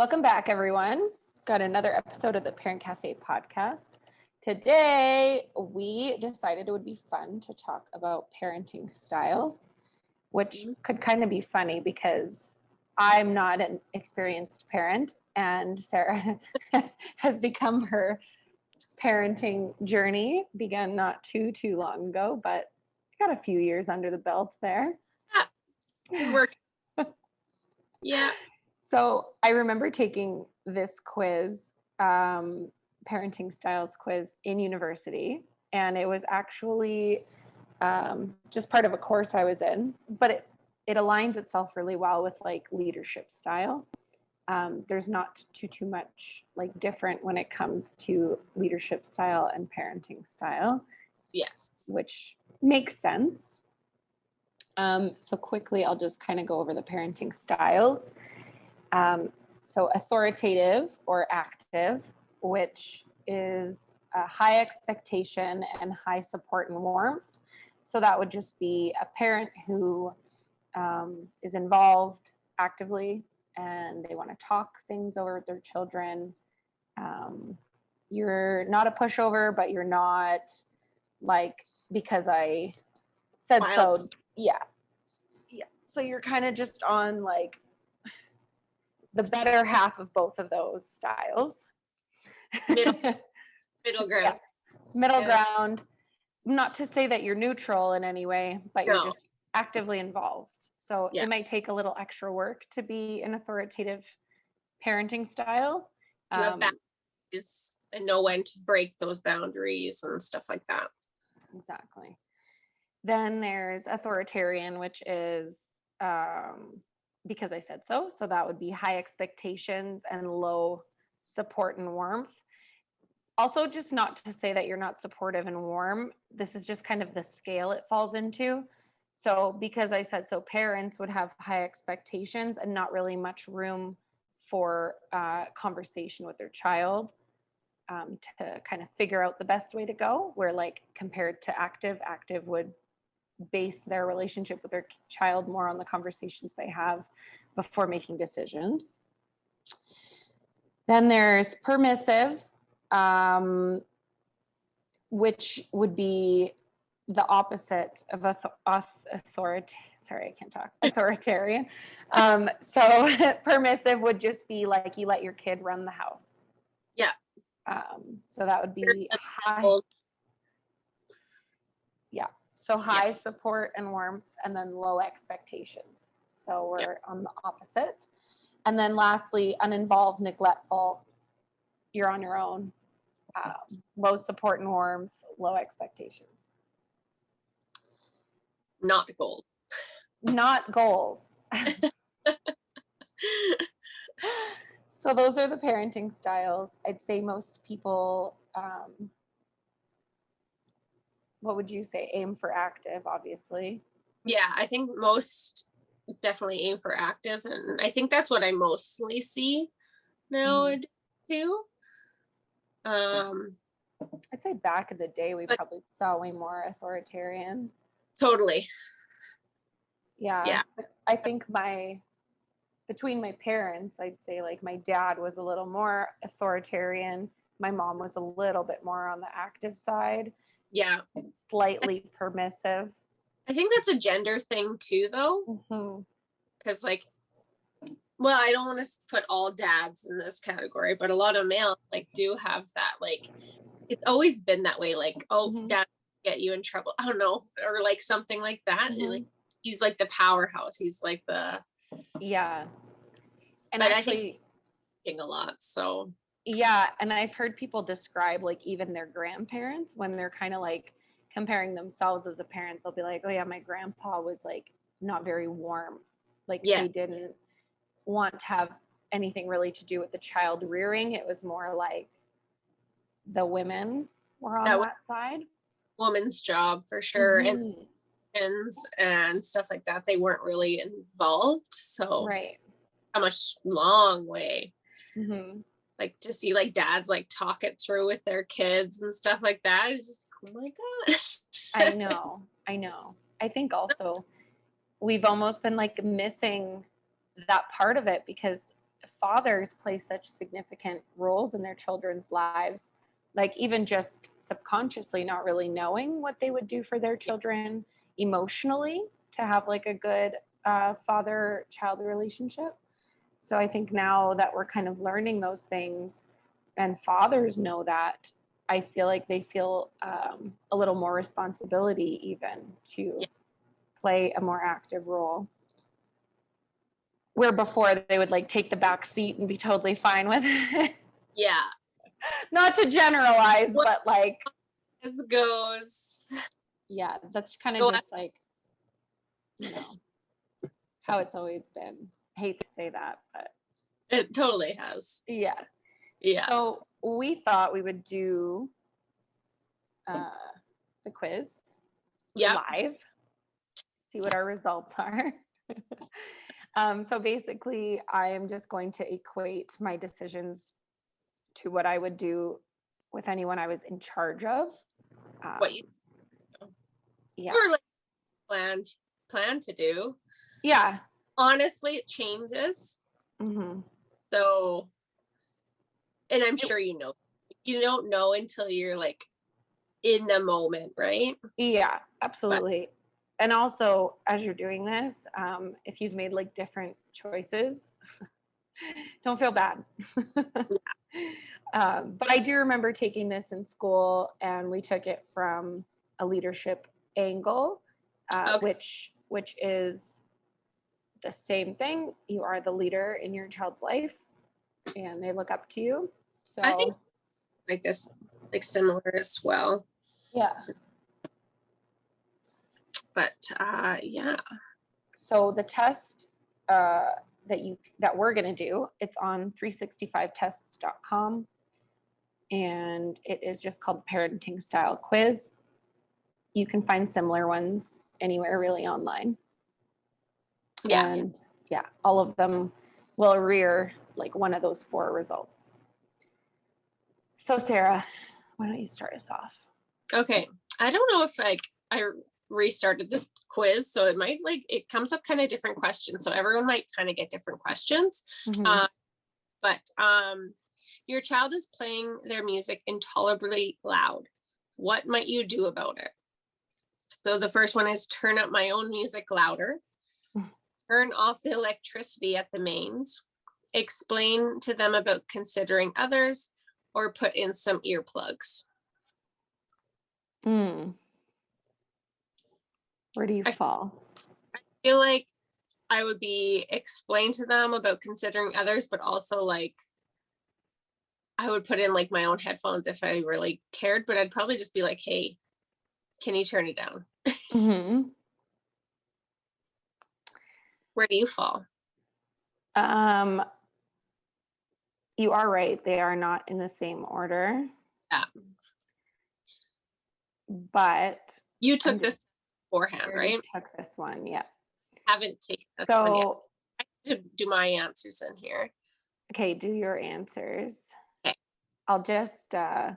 Welcome back, everyone. Got another episode of the Parent Cafe podcast. Today, we decided it would be fun to talk about parenting styles, which could kind of be funny because I'm not an experienced parent and Sarah has become her parenting journey, began not too long ago, but got a few years under the belt there. Good work. Yeah. So I remember taking this quiz, parenting styles quiz in university, and it was actually just part of a course I was in, but it aligns itself really well with like leadership style. There's not too much like different when it comes to leadership style and parenting style. Yes. Which makes sense. So quickly, I'll just kind of go over the parenting styles. So authoritative or active, which is a high expectation and high support and warmth. So that would just be a parent who is involved actively and they want to talk things over with their children. You're not a pushover, but you're not like, because I said so. Yeah. So you're kind of just on like the better half of both of those styles. Middle ground. Yeah. Middle ground. Not to say that you're neutral in any way, but you're just actively involved. So it might take a little extra work to be an authoritative parenting style. You have boundaries and know when to break those boundaries and stuff like that. Exactly. Then there's authoritarian, which is because I said so. So that would be high expectations and low support and warmth. Also, just not to say that you're not supportive and warm. This is just kind of the scale it falls into. So because I said so, parents would have high expectations and not really much room for conversation with their child to kind of figure out the best way to go. Where like compared to active would base their relationship with their child more on the conversations they have before making decisions. Then there's permissive, which would be the opposite of authoritarian. So permissive would just be like you let your kid run the house. Yeah. So that would be high. Yeah. So high support and warmth, and then low expectations. So we're on the opposite. And then lastly, uninvolved, neglectful. You're on your own. Low support and warmth, low expectations. Not the goal. Not goals. So those are the parenting styles. I'd say most people, what would you say? Aim for active, obviously. Yeah, I think most definitely aim for active. And I think that's what I mostly see now too. I'd say back in the day, we probably saw way more authoritarian. Totally. Yeah. I think between my parents, I'd say like my dad was a little more authoritarian. My mom was a little bit more on the active side. Yeah. Slightly permissive. I think that's a gender thing too, though. Because like, well, I don't want to put all dads in this category, but a lot of males like do have that, like, it's always been that way. Like, dad get you in trouble. I don't know. Or like something like that. And, like, he's like the powerhouse. He's like the. Yeah. And but actually, I think a lot. So. Yeah. And I've heard people describe like even their grandparents when they're kind of like comparing themselves as a parent, they'll be like, oh yeah, my grandpa was like not very warm. Like they didn't want to have anything really to do with the child rearing. It was more like the women were on that side. Woman's job for sure. And stuff like that. They weren't really involved. So I'm a long way. Like to see like dads like talk it through with their kids and stuff like that. It's just, oh my God. I know. I think also we've almost been like missing that part of it because fathers play such significant roles in their children's lives, like even just subconsciously not really knowing what they would do for their children emotionally to have like a good father-child relationship. So I think now that we're kind of learning those things and fathers know that, I feel like they feel a little more responsibility even to play a more active role. Where before they would like take the back seat and be totally fine with it. Yeah. Not to generalize, but like as goes. Yeah, that's kind of just like, you know, how it's always been. I hate to say that, but it totally has. Yeah. Yeah. So we thought we would do the quiz live, see what our results are. So basically, I am just going to equate my decisions to what I would do with anyone I was in charge of. What you or like planned to do. Yeah. Honestly, it changes. Mm-hmm. So, and I'm sure you don't know until you're like in the moment, right? Yeah, absolutely. And also, as you're doing this, if you've made like different choices, don't feel bad. But I do remember taking this in school, and we took it from a leadership angle, which is the same thing. You are the leader in your child's life, and they look up to you. So I think like this, like similar as well. Yeah. But yeah. So the test that we're going to do, it's on 365tests.com, and it is just called Parenting Style Quiz. You can find similar ones anywhere really online. Yeah. And yeah, all of them will rear like one of those 4 results. So Sarah, why don't you start us off? Okay. I don't know if like I restarted this quiz, so it might like it comes up kind of different questions, so everyone might kind of get different questions. Mm-hmm. But your child is playing their music intolerably loud. What might you do about it? So the first one is turn up my own music louder, turn off the electricity at the mains, explain to them about considering others, or put in some earplugs. Where do you fall? I feel like I would be explain to them about considering others, but also like I would put in like my own headphones if I really cared, but I'd probably just be like, hey, can you turn it down? Mm-hmm. Where do you fall? You are right. They are not in the same order. Yeah. But you took this beforehand, right? Took this one, yeah. Haven't taken this one yet. I have to do my answers in here. Okay, do your answers. Okay. I'll just I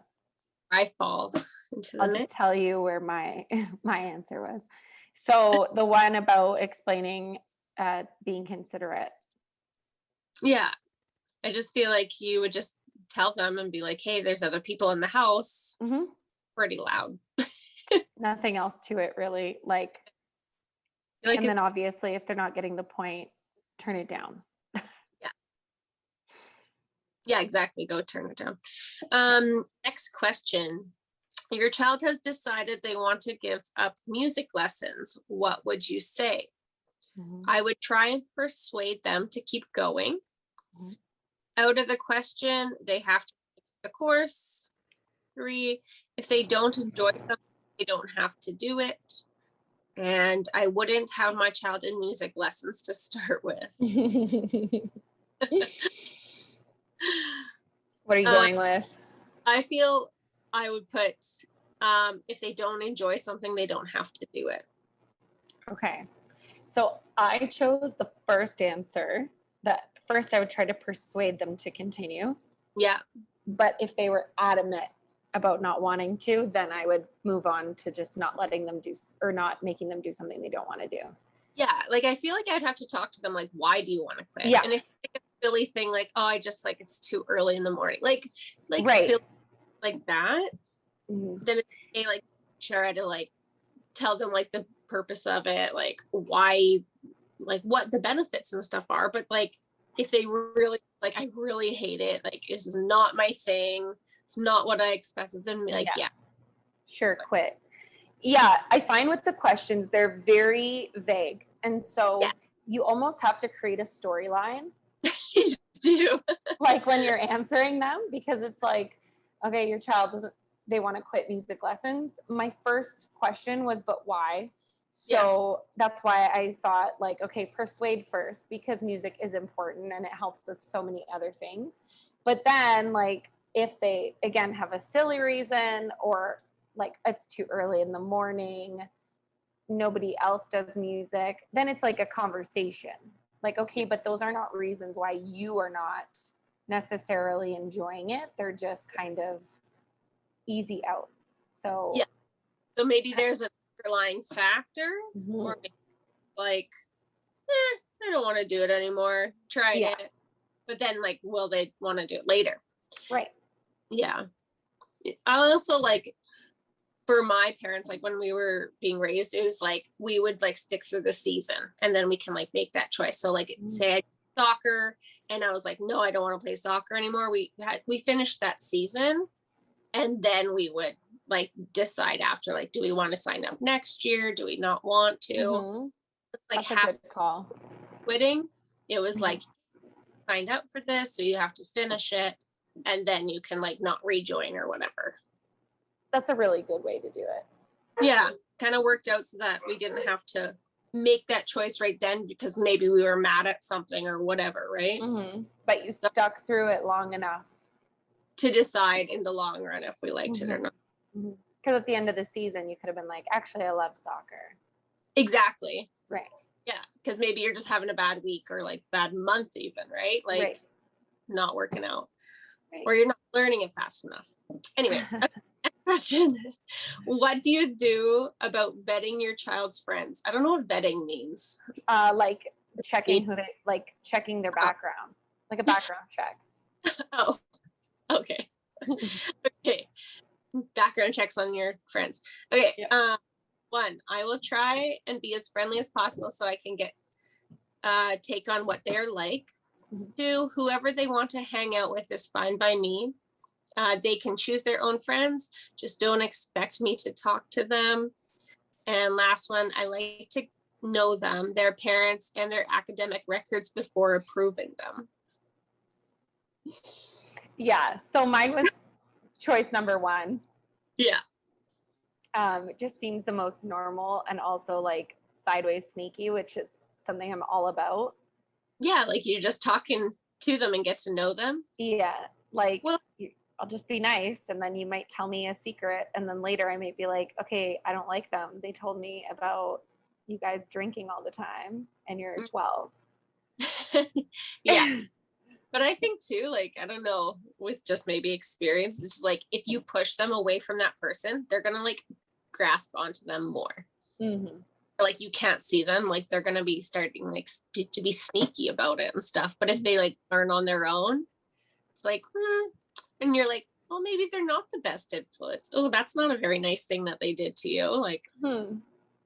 fall into the I'll just tell you where my answer was. So the one about explaining being considerate. Yeah. I just feel like you would just tell them and be like, hey, there's other people in the house. Mm-hmm. Pretty loud. Nothing else to it really. Like and then obviously if they're not getting the point, turn it down. Yeah, exactly. Go turn it down. Next question. Your child has decided they want to give up music lessons. What would you say? Mm-hmm. I would try and persuade them to keep going. Mm-hmm. Out of the question, they have to take the course. 3, if they don't enjoy something, they don't have to do it. And I wouldn't have my child in music lessons to start with. What are you going with? I feel I would put, if they don't enjoy something, they don't have to do it. Okay. So I chose the first answer, that first I would try to persuade them to continue. Yeah. But if they were adamant about not wanting to, then I would move on to just not letting them do, or not making them do something they don't want to do. Yeah. Like, I feel like I'd have to talk to them, like, why do you want to quit? Yeah. And if silly thing like, oh, I just like it's too early in the morning, like Right. silly like that, Mhm. then they like try to like tell them like the purpose of it, like why, like what the benefits and stuff are. But like if they really like, I really hate it, like this is not my thing, it's not what I expected, then be like, yeah, Sure, quit. Yeah, I find with the questions, they're very vague. And so Yeah. you almost have to create a storyline do. like when you're answering them, because it's like, okay, your child doesn't, they want to quit music lessons. My first question was, but why? So that's why I thought like, okay, persuade first, because music is important and it helps with so many other things. But then like if they again have a silly reason, or like it's too early in the morning, nobody else does music, then it's like a conversation. Like, okay, but those are not reasons why you are not necessarily enjoying it. They're just kind of easy outs. So, Yeah. So maybe there's an underlying factor, or maybe like, I don't want to do it anymore. Tried Yeah. it. But then like, will they want to do it later? Right. Yeah. I also like, for my parents, like when we were being raised, it was like we would like stick through the season and then we can like make that choice. So like say I did soccer and I was like, no, I don't want to play soccer anymore. We finished that season and then we would like decide after, like, do we want to sign up next year? Do we not want to? Mm-hmm. Like That's a half good call. quitting. It was Mhm. like signed up for this, so you have to finish it and then you can like not rejoin or whatever. That's a really good way to do it. Yeah, kind of worked out so that we didn't have to make that choice right then because maybe we were mad at something or whatever, right? Mm-hmm. But you stuck through it long enough To decide in the long run if we liked it or not. Because at the end of the season, you could have been like, actually, I love soccer. Exactly. Right. Yeah, because maybe you're just having a bad week or like bad month even, right? Like Right. not working out. Right. Or you're not learning it fast enough. Anyways, next question. What do you do about vetting your child's friends? I don't know what vetting means. Like checking checking their background, like a background check. Oh, okay. Okay. Background checks on your friends. Okay. Yeah. 1, I will try and be as friendly as possible so I can get take on what they're like. 2, whoever they want to hang out with is fine by me. They can choose their own friends. Just don't expect me to talk to them. And last one, I like to know them, their parents, and their academic records before approving them. Yeah. So mine was choice number 1. Yeah. It just seems the most normal and also like sideways sneaky, which is something I'm all about. Yeah, like you're just talking to them and get to know them. Yeah. Like, Well, I'll just be nice, and then you might tell me a secret, and then later I might be like, okay, I don't like them. They told me about you guys drinking all the time, and you're 12. yeah. But I think too, like, I don't know, with just maybe experience, it's like if you push them away from that person, they're gonna like grasp onto them more. Mm-hmm. Like you can't see them, like they're gonna be starting like to be sneaky about it and stuff. But if they like learn on their own, it's like, and you're like, well, maybe they're not the best influence. Oh, that's not a very nice thing that they did to you. Like,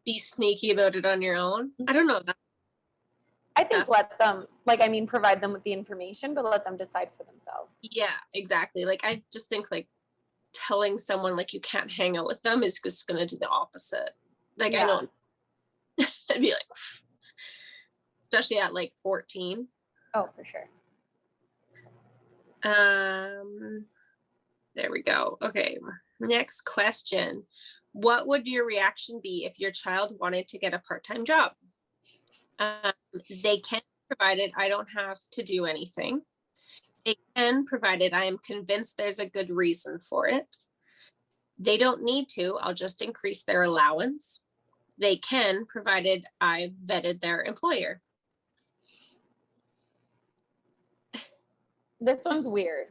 be sneaky about it on your own. I don't know. I think let them, provide them with the information, but let them decide for themselves. Yeah, exactly. Like, I just think like telling someone like you can't hang out with them is just going to do the opposite. Like, yeah. I don't, I'd be like, especially at like 14. Oh, for sure. There we go. Okay. Next question. What would your reaction be if your child wanted to get a part-time job? They can, provided I don't have to do anything. They can, provided I am convinced there's a good reason for it. They don't need to. I'll just increase their allowance. They can, provided I vetted their employer. This one's weird.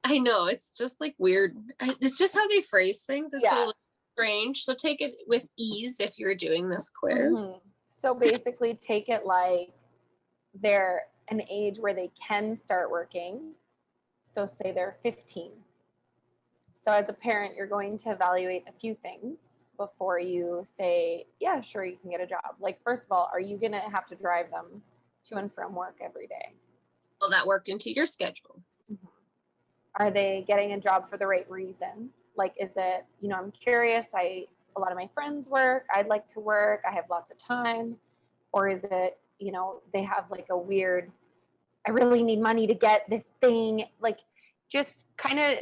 I know, it's just like weird. It's just how they phrase things. It's a little strange. So take it with ease if you're doing this quiz. So basically take it like they're an age where they can start working. So say they're 15. So as a parent, you're going to evaluate a few things before you say, yeah, sure, you can get a job. Like, first of all, are you going to have to drive them to and from work every day? Will that work into your schedule? Are they getting a job for the right reason? Like, is it, I'm curious, a lot of my friends work, I'd like to work, I have lots of time. Or is it, they have like a weird, I really need money to get this thing, like just kind of,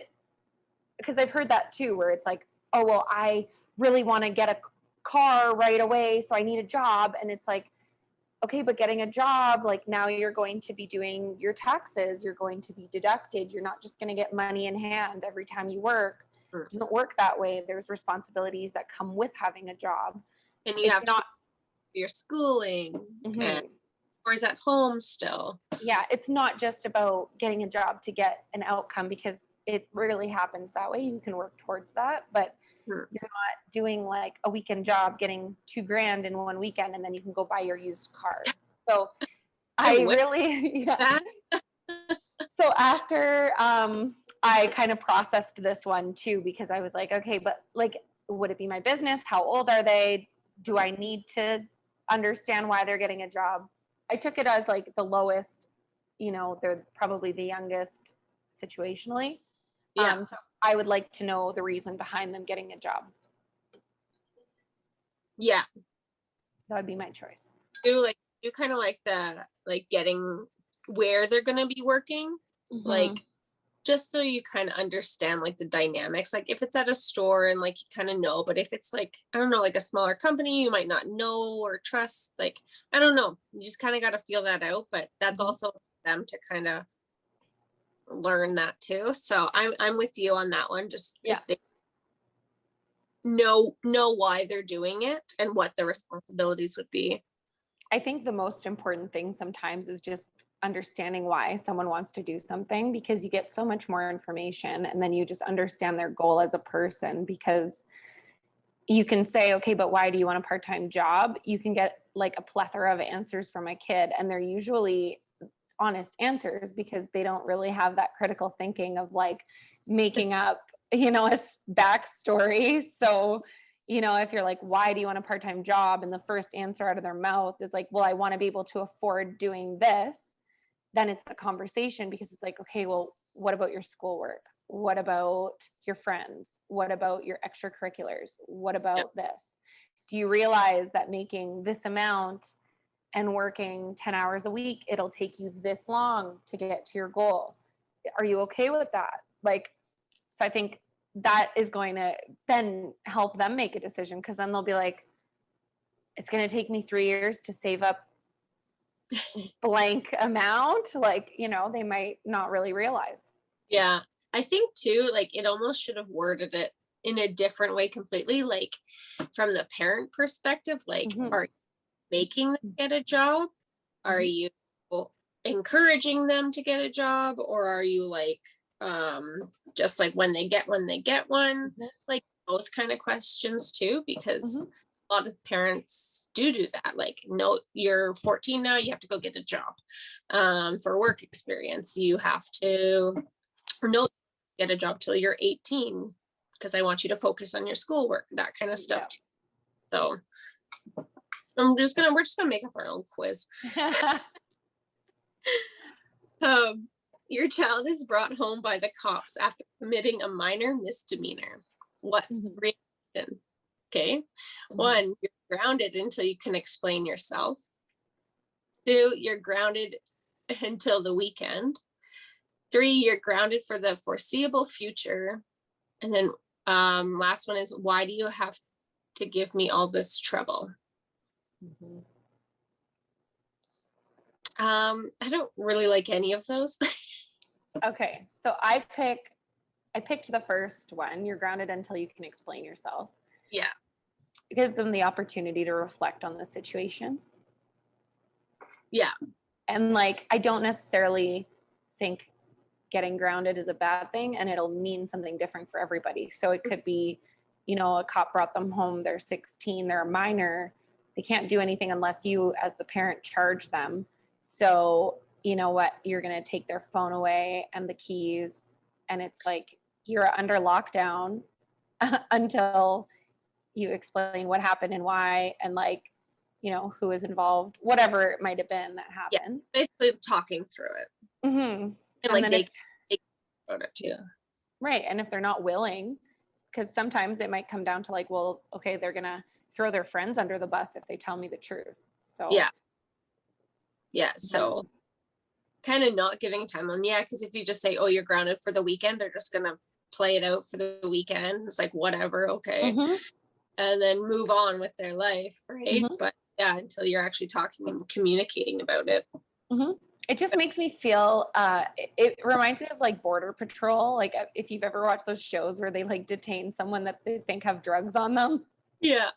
because I've heard that too, where it's like, oh, well, I really want to get a car right away, so I need a job. And it's like, okay, but getting a job, like now you're going to be doing your taxes, you're going to be deducted, you're not just going to get money in hand every time you work. It doesn't work that way. There's responsibilities that come with having a job. And you have to your schooling, or is at home still. Yeah, it's not just about getting a job to get an outcome, because it rarely happens that way. You can work towards that, but you're not doing like a weekend job getting $2,000 in one weekend and then you can go buy your used car. So yeah. So after I kind of processed this one too, because I was like, okay, but like, would it be my business? How old are they? Do I need to understand why they're getting a job? I took it as like the lowest, they're probably the youngest situationally. Yeah. So I would like to know the reason behind them getting a job. Yeah. That would be my choice. You kind of like getting where they're going to be working, like just so you kind of understand like the dynamics. Like if it's at a store and like you kind of know, but if it's like, I don't know, like a smaller company, you might not know or trust, like, I don't know. You just kind of got to feel that out, but that's also them to kind of learn that too. So I'm with you on that one. Just know why they're doing it and what the responsibilities would be. I think the most important thing sometimes is just understanding why someone wants to do something, because you get so much more information and then you just understand their goal as a person. Because you can say, okay, but why do you want a part-time job? You can get like a plethora of answers from a kid, and they're usually honest answers because they don't really have that critical thinking of like making up, a backstory. So, if you're like, why do you want a part-time job? And the first answer out of their mouth is like, well, I want to be able to afford doing this. Then it's the conversation, because it's like, okay, well, what about your schoolwork? What about your friends? What about your extracurriculars? What about this? Do you realize that making this amount and working 10 hours a week, it'll take you this long to get to your goal? Are you okay with that? Like, so I think that is going to then help them make a decision, because then they'll be like, it's going to take me 3 years to save up blank amount. Like, they might not really realize. Yeah. I think too, like it almost should have worded it in a different way completely. Like from the parent perspective, like, are you making them get a job? Are you encouraging them to get a job? Or are you like, just like when they get one, like those kind of questions too, because a lot of parents do that. Like, no, you're 14 now, you have to go get a job. For work experience, you have to get a job till you're 18 because I want you to focus on your schoolwork, that kind of stuff too. So we're just gonna make up our own quiz. Your child is brought home by the cops after committing a minor misdemeanor. What's the reaction? Okay. 1, you're grounded until you can explain yourself. 2, you're grounded until the weekend. 3, you're grounded for the foreseeable future. And then last one is, why do you have to give me all this trouble? I don't really like any of those. Okay, so I picked the first one. You're grounded until you can explain yourself. Yeah. It gives them the opportunity to reflect on the situation. Yeah. And like, I don't necessarily think getting grounded is a bad thing, and it'll mean something different for everybody. So it could be, a cop brought them home, they're 16, they're a minor, they can't do anything unless you as the parent charge them. So you know what, you're going to take their phone away and the keys, and it's like you're under lockdown until you explain what happened and why, and like, you know, who is involved, whatever it might have been that happened. Basically talking through it. Mm-hmm. And like they about it too. Right. And if they're not willing, because sometimes it might come down to like, well, okay, they're going to throw their friends under the bus if they tell me the truth. So yeah. So kind of not giving time on, because if you just say, oh, you're grounded for the weekend, they're just gonna play it out for the weekend. It's like, whatever, okay. Mm-hmm. And then move on with their life, right? Mm-hmm. But yeah, until you're actually talking and communicating about it. Mm-hmm. It just makes me feel, it reminds me of like Border Patrol. Like if you've ever watched those shows where they like detain someone that they think have drugs on them. Yeah.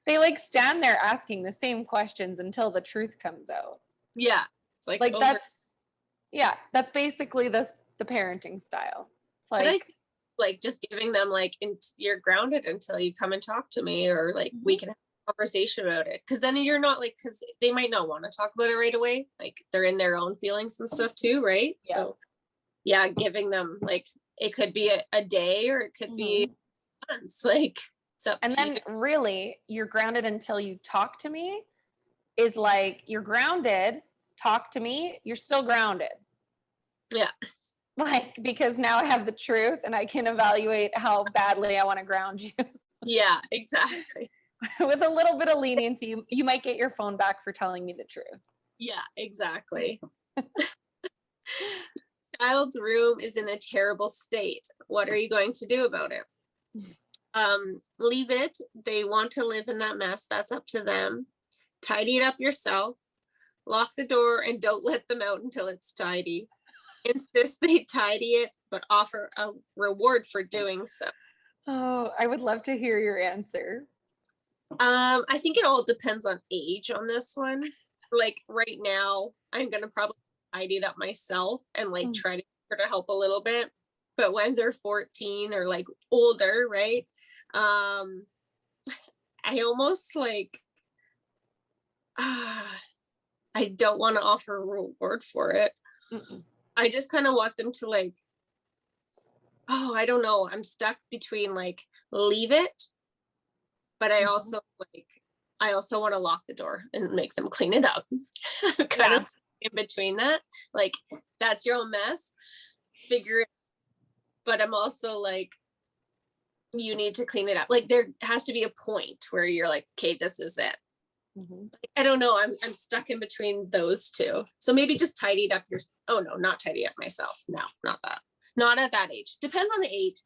They like stand there asking the same questions until the truth comes out. Yeah. It's like that's basically the parenting style. It's like, but I think, like just giving them like, you're grounded until you come and talk to me, or like we can have a conversation about it. Because then you're not like, because they might not want to talk about it right away. Like they're in their own feelings and stuff too, right? Yeah. So yeah, giving them like, it could be a day or it could be months. Like, so and then really you're grounded until you talk to me is like, you're grounded, talk to me, you're still grounded. Yeah. Like, because now I have the truth and I can evaluate how badly I want to ground you. Yeah, exactly. With a little bit of leniency, you might get your phone back for telling me the truth. Yeah, exactly. Child's room is in a terrible state. What are you going to do about it? Leave it. They want to live in that mess. That's up to them. Tidy it up yourself. Lock the door and don't let them out until it's tidy. Insist they tidy it, but offer a reward for doing so. Oh, I would love to hear your answer. I think it all depends on age on this one. Like right now, I'm gonna probably tidy it up myself and like try to help a little bit. But when they're 14 or like older, right? I almost like I don't want to offer a reward for it. I just kind of want them to like, oh, I don't know. I'm stuck between like leave it, but I also want to lock the door and make them clean it up. I'm kind of in between that. Like, that's your own mess. Figure it. But I'm also like, you need to clean it up. Like there has to be a point where you're like, okay, this is it. I don't know. I'm stuck in between those two. So maybe just tidied up not tidy up myself. No, not that. Not at that age. Depends on the age.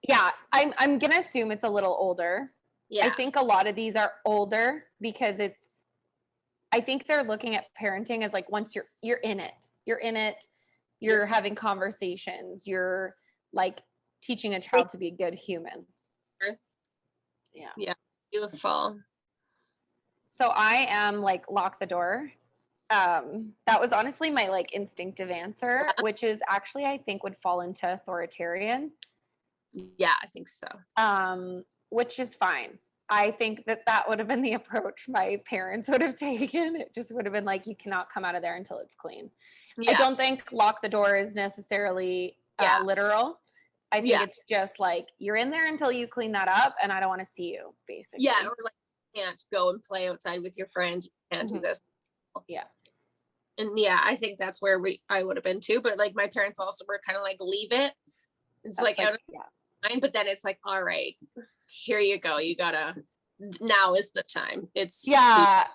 Yeah, I'm gonna assume it's a little older. Yeah. I think a lot of these are older because I think they're looking at parenting as like, once you're in it, you're having conversations, you're like teaching a child to be a good human. Yeah, beautiful. So I am like, lock the door. That was honestly my like instinctive answer, which is actually, I think, would fall into authoritarian. Yeah, I think so. Which is fine. I think that would have been the approach my parents would have taken. It just would have been like, you cannot come out of there until it's clean. Yeah. I don't think lock the door is necessarily literal. I think it's just like, you're in there until you clean that up, and I don't want to see you, basically. Yeah, or like, you can't go and play outside with your friends. You can't do this. Yeah. And I think that's where I would have been too. But like my parents also were kind of like, leave it. It's that's like out of mind, but then it's like, all right, here you go. You gotta, now is the time. It's I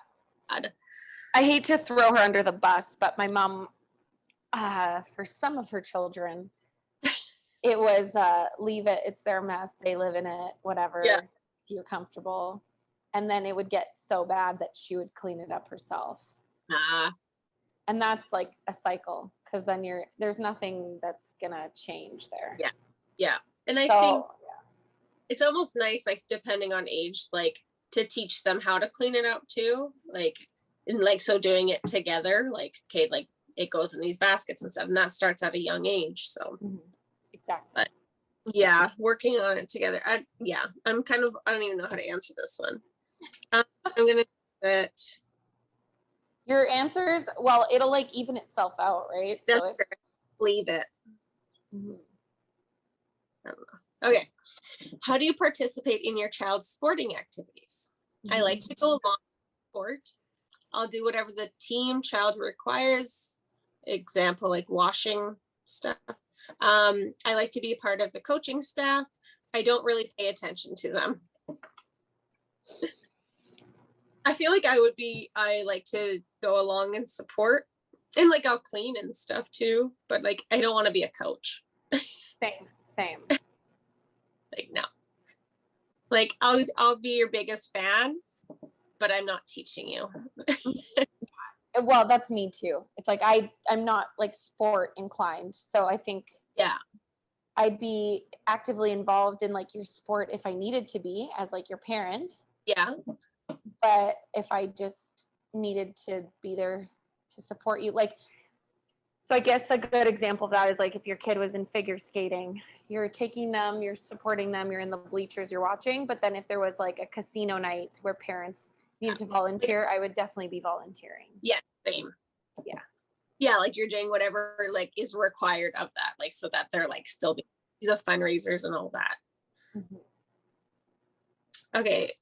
hate to throw her under the bus, but my mom, for some of her children, it was leave it, it's their mess, they live in it, whatever, if you're comfortable. And then it would get so bad that she would clean it up herself. And that's like a cycle, because then there's nothing that's gonna change there. Yeah. And I think it's almost nice, like depending on age, like to teach them how to clean it up too. Like, and like, so doing it together, like, okay, like it goes in these baskets and stuff, and that starts at a young age. So exactly. But working on it together. I don't even know how to answer this one. I'm gonna do it. Your answers, well, it'll like even itself out, right? Just So if, leave it. Mhm. I don't know. Okay. How do you participate in your child's sporting activities? I like to go along with sport. I'll do whatever the team child requires. Example, like washing stuff. I like to be a part of the coaching staff. I don't really pay attention to them. I feel like I like to go along and support, and like I'll clean and stuff too, but like I don't want to be a coach. Same. Like, no. Like I'll be your biggest fan, but I'm not teaching you. Well, that's me too. It's like I'm not like sport inclined. So I think Yeah. I'd be actively involved in like your sport if I needed to be as like your parent. Yeah. But if I just needed to be there to support you, like, so I guess a good example of that is like if your kid was in figure skating, you're taking them, you're supporting them, you're in the bleachers, you're watching. But then if there was like a casino night where parents needed to volunteer, I would definitely be volunteering. Yeah, same. Yeah. Yeah, like you're doing whatever like is required of that, like so that they're like still the fundraisers and all that. Mhm. Okay.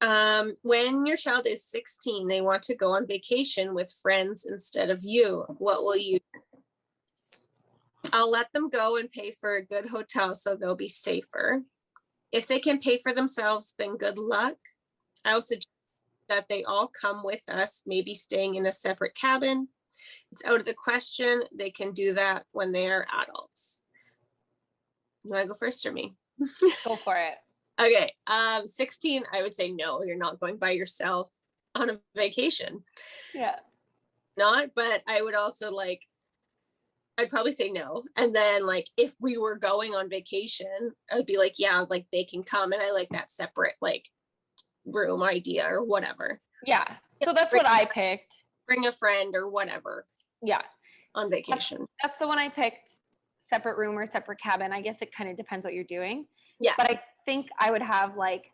When your child is 16, they want to go on vacation with friends instead of you. What will you do? I'll let them go and pay for a good hotel so they'll be safer. If they can pay for themselves, then good luck. I also suggest that they all come with us, maybe staying in a separate cabin. It's out of the question. They can do that when they are adults. You want to go first or me? Go for it. Okay. 16, I would say no, you're not going by yourself on a vacation. Yeah. Not, but I would also like, I'd probably say no. And then like if we were going on vacation, I'd be like, yeah, like they can come. And I like that separate like room idea or whatever. Yeah. So that's what I picked. Bring a friend or whatever. Yeah. On vacation. That's the one I picked. Separate room or separate cabin. I guess it kind of depends what you're doing. Yeah. But I think I would have like,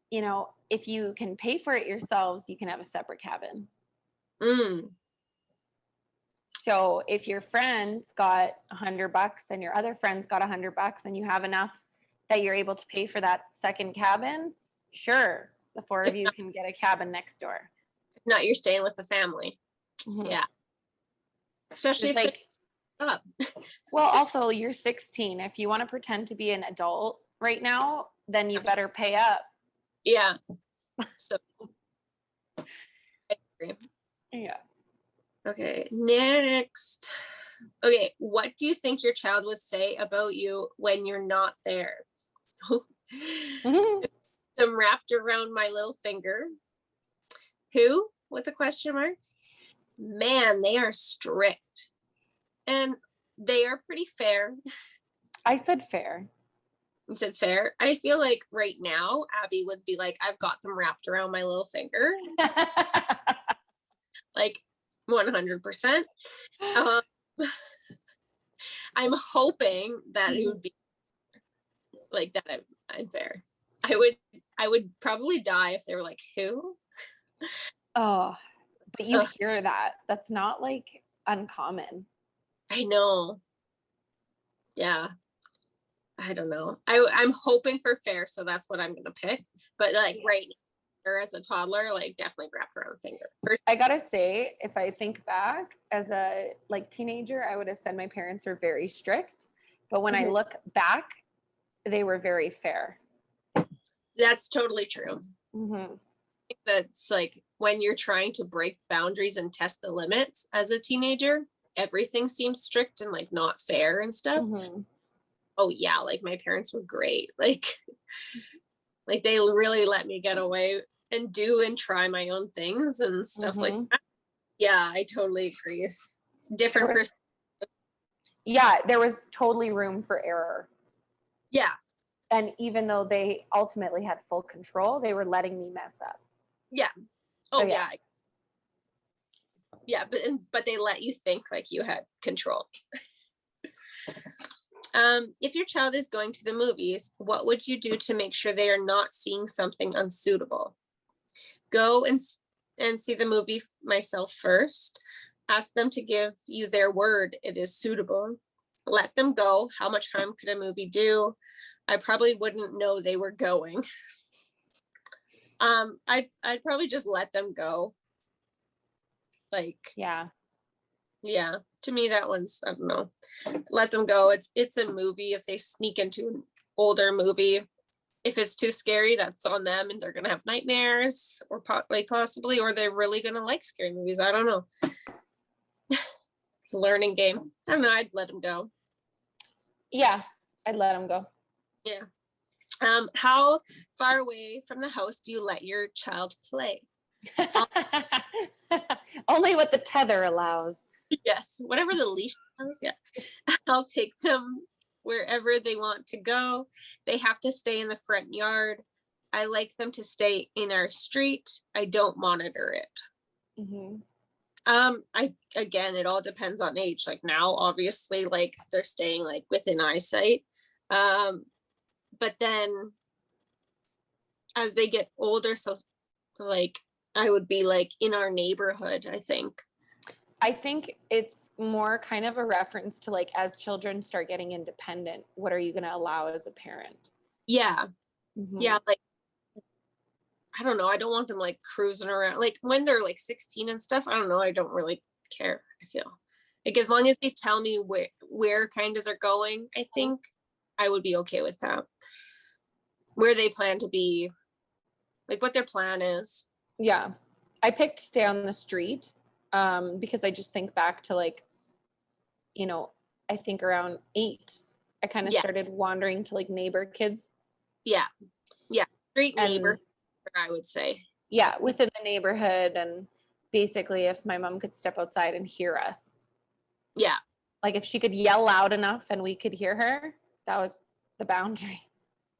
you know, if you can pay for it yourselves, you can have a separate cabin. So if your friends got $100 and your other friends got $100 and you have enough that you're able to pay for that second cabin, sure, the four of you can get a cabin next door. If not, you're staying with the family. Mm-hmm. Yeah. Especially if like, well, also you're 16. If you want to pretend to be an adult right now, then you better pay up. Yeah. So I agree. Yeah. Okay, next. Okay, what do you think your child would say about you when you're not there? Mm-hmm. I'm wrapped around my little finger. Who? With a question mark? Man, they are strict. And they are pretty fair. I said fair. You said fair. I feel like right now, Abby would be like, I've got them wrapped around my little finger. Like 100%. I'm hoping that it would be like that. I'm fair. I would probably die if they were like, who? Oh, but you hear that. That's not like uncommon. I know. Yeah. I don't know. I'm hoping for fair, so that's what I'm gonna pick. But like right now, or as a toddler, like definitely wrapped around finger. I gotta say, if I think back as a like teenager, I would have said my parents were very strict. But when I look back, they were very fair. That's totally true. Mm-hmm. That's like when you're trying to break boundaries and test the limits as a teenager, everything seems strict and like not fair and stuff. Mm-hmm. Oh yeah, like my parents were great. Like they really let me get away and do and try my own things and stuff like that. Yeah, I totally agree. Different person. Yeah, there was totally room for error. Yeah. And even though they ultimately had full control, they were letting me mess up. Yeah. Oh yeah. Yeah, but they let you think like you had control. If your child is going to the movies, what would you do to make sure they are not seeing something unsuitable? Go and and see the movie myself first. Ask them to give you their word it is suitable. Let them go. How much harm could a movie do? I probably wouldn't know they were going. I'd probably just let them go. Like, Yeah. yeah, to me that one's, I don't know. Let them go. It's a movie. If they sneak into an older movie, if it's too scary, that's on them, and they're gonna have nightmares, or possibly, or they're really gonna like scary movies. I don't know. Learning game. I don't know. I'd let them go. Yeah, I'd let them go. Yeah. How far away from the house do you let your child play? Only what the tether allows. Yes, whatever the leash allows. Yeah. I'll take them wherever they want to go. They have to stay in the front yard. I like them to stay in our street. I don't monitor it. Mm-hmm. Again, it all depends on age. Like now, obviously, like they're staying like within eyesight. But then as they get older, so like I would be like in our neighborhood, I think. I think it's more kind of a reference to like as children start getting independent, what are you going to allow as a parent? Yeah. Mm-hmm. Yeah, like I don't know. I don't want them like cruising around. Like when they're like 16 and stuff, I don't know. I don't really care, I feel. Like as long as they tell me where kind of they're going, I think I would be okay with that. Where they plan to be, like what their plan is. Yeah. I picked stay on the street because I just think back to like, you know, I think around 8, I kind of started wandering to like neighbor kids. Yeah. Yeah. Street And neighbor, I would say. yeah, within the neighborhood. And basically if my mom could step outside and hear us. Yeah. Like if she could yell loud enough and we could hear her, that was the boundary.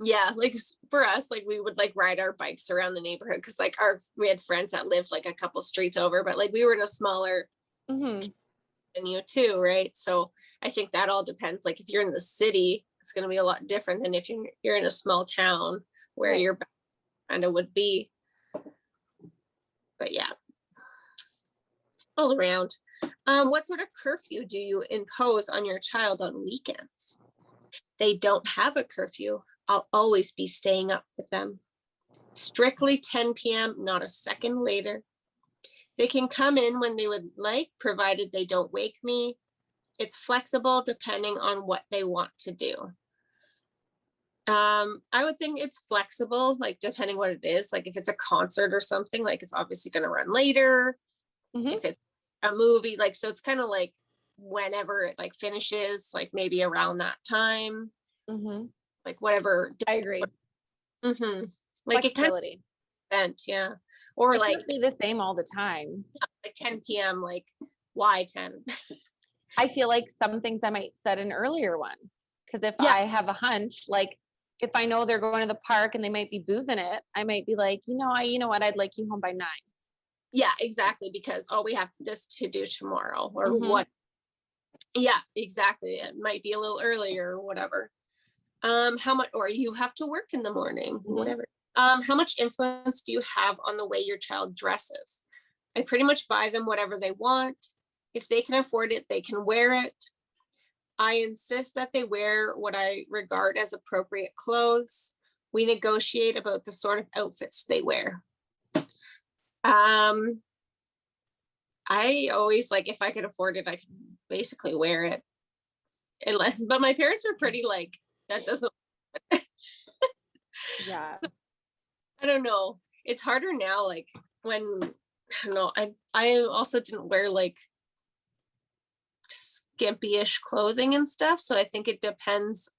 Yeah, like for us, like we would like ride our bikes around the neighborhood because like we had friends that lived like a couple streets over, but like we were in a smaller Mm-hmm. than you too, right? So I think that all depends. Like if you're in the city, it's going to be a lot different than if you're in a small town where Right. your kind of would be. But yeah, all around. What sort of curfew do you impose on your child on weekends? They don't have a curfew. I'll always be staying up with them. Strictly 10 p.m., not a second later. They can come in when they would like, provided they don't wake me. It's flexible depending on what they want to do. I would think it's flexible, like depending what it is. Like if it's a concert or something, like it's obviously going to run later. Mm-hmm. If it's a movie, like so it's kind of like whenever it like finishes, like maybe around that time. Mm-hmm. Like whatever. I agree. Mm-hmm. Like it kind of event, yeah. Or it like can't be the same all the time. Like 10 p.m. Like why 10? I feel like some things I might set an earlier one because if I have a hunch, like if I know they're going to the park and they might be boozing it, I might be like, you know what, I'd like you home by 9. Yeah, exactly. Because we have this to do tomorrow or Mm-hmm. what. Yeah, exactly. It might be a little earlier or whatever. How much, or you have to work in the morning, Mm-hmm. whatever. How much influence do you have on the way your child dresses? I pretty much buy them whatever they want. If they can afford it, they can wear it. I insist that they wear what I regard as appropriate clothes. We negotiate about the sort of outfits they wear. I always like, if I could afford it, I could basically wear it. But my parents were pretty like, that doesn't. Yeah. So, I don't know. It's harder now. Like when, I don't know. I also didn't wear like skimpy-ish clothing and stuff. So I think it depends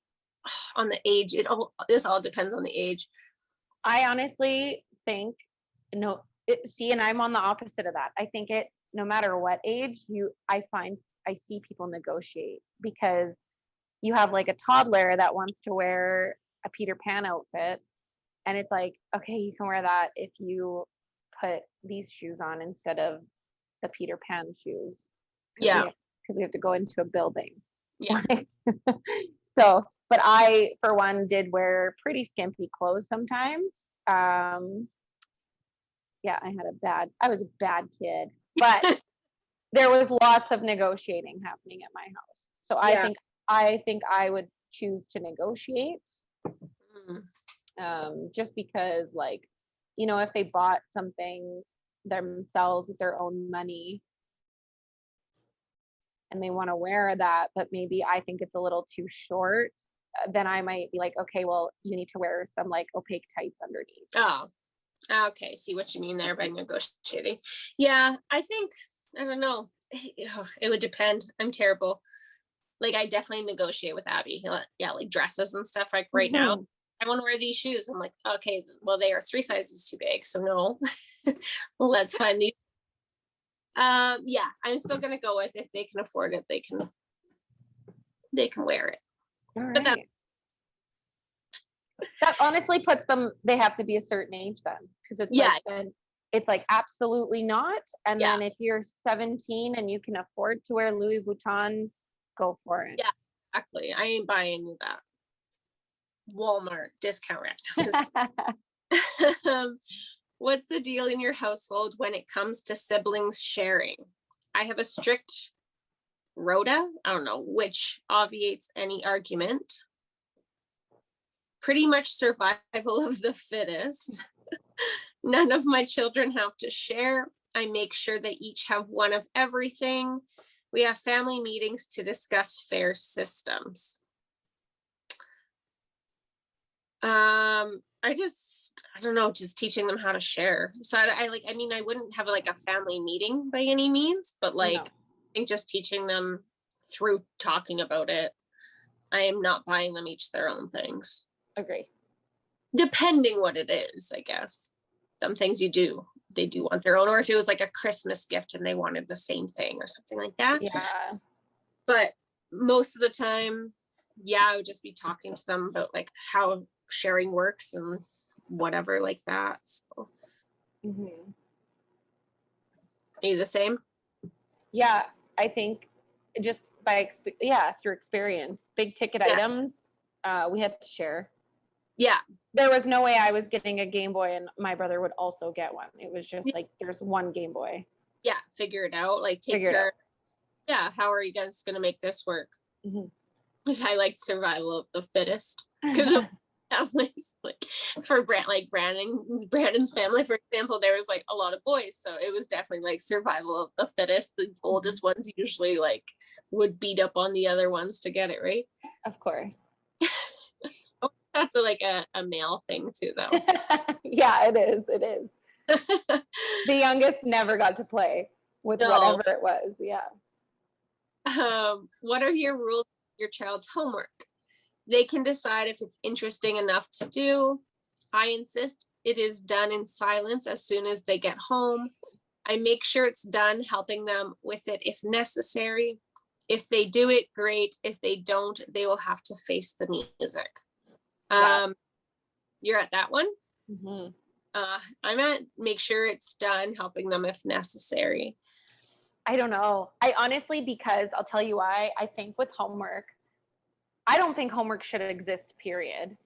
on the age. This all depends on the age. I honestly think and I'm on the opposite of that. I think it's no matter what age I see people negotiate because you have like a toddler that wants to wear a Peter Pan outfit and it's like, okay, you can wear that if you put these shoes on instead of the Peter Pan shoes. Yeah. Because we have to go into a building. Yeah. So, but I, for one, did wear pretty skimpy clothes sometimes. yeah, I was a bad kid, but there was lots of negotiating happening at my house. So Yeah. I think I would choose to negotiate, Mm. just because, like, if they bought something themselves with their own money and they want to wear that, but maybe I think it's a little too short, then I might be like, okay, well, you need to wear some like opaque tights underneath. Oh, okay. See what you mean there by negotiating. Yeah, I think, I don't know. It would depend. I'm terrible. Like, I definitely negotiate with Abby. Yeah, like dresses and stuff. Like right now, Mhm. I want to wear these shoes. I'm like, okay, well, they are 3 sizes too big. So no, well, let's find these. Yeah, I'm still gonna go with if they can afford it, they can wear it. All But that, right. That honestly puts them, they have to be a certain age then, because it's yeah, like, then it's like absolutely not. And yeah, then if you're 17 and you can afford to wear Louis Vuitton, go for it. yeah, exactly. I ain't buying that Walmart discount right now. What's the deal in your household when it comes to siblings sharing? I have a strict rota, I don't know, which obviates any argument. Pretty much survival of the fittest. None of my children have to share. I make sure they each have one of everything. We have family meetings to discuss fair systems. I don't know, just teaching them how to share. So I wouldn't have like a family meeting by any means, but like, No, I think just teaching them through talking about it. I am not buying them each their own things, agree. depending what it is, I guess. Some things they do want their own, or if it was like a Christmas gift and they wanted the same thing or something like that. Yeah. But most of the time, yeah, I would just be talking to them about like how sharing works and whatever like that. So, Hmm. are you the same? Yeah, I think just through experience, big ticket Yeah. items, we had to share. Yeah. There was no way I was getting a Game Boy and my brother would also get one. It was just like, there's one Game Boy. Yeah. Figure it out. Like take Figure it turn. out. Yeah. How are you guys going to make this work? Mhm. I like survival of the fittest because families like for Brandon's family, for example, there was like a lot of boys. So it was definitely like survival of the fittest. The oldest ones usually like would beat up on the other ones to get it, right? Of course. That's like a male thing too, though. Yeah, it is. It is. The youngest never got to play with No. whatever it was. Yeah. What are your rules for your child's homework? They can decide if it's interesting enough to do. I insist it is done in silence as soon as they get home. I make sure it's done, helping them with it if necessary. If they do it, great. If they don't, they will have to face the music. Yeah. You're at that one? Mm-hmm. I'm at make sure it's done, helping them if necessary. I don't know. I honestly, because I'll tell you why. I think with homework, I don't think homework should exist, period.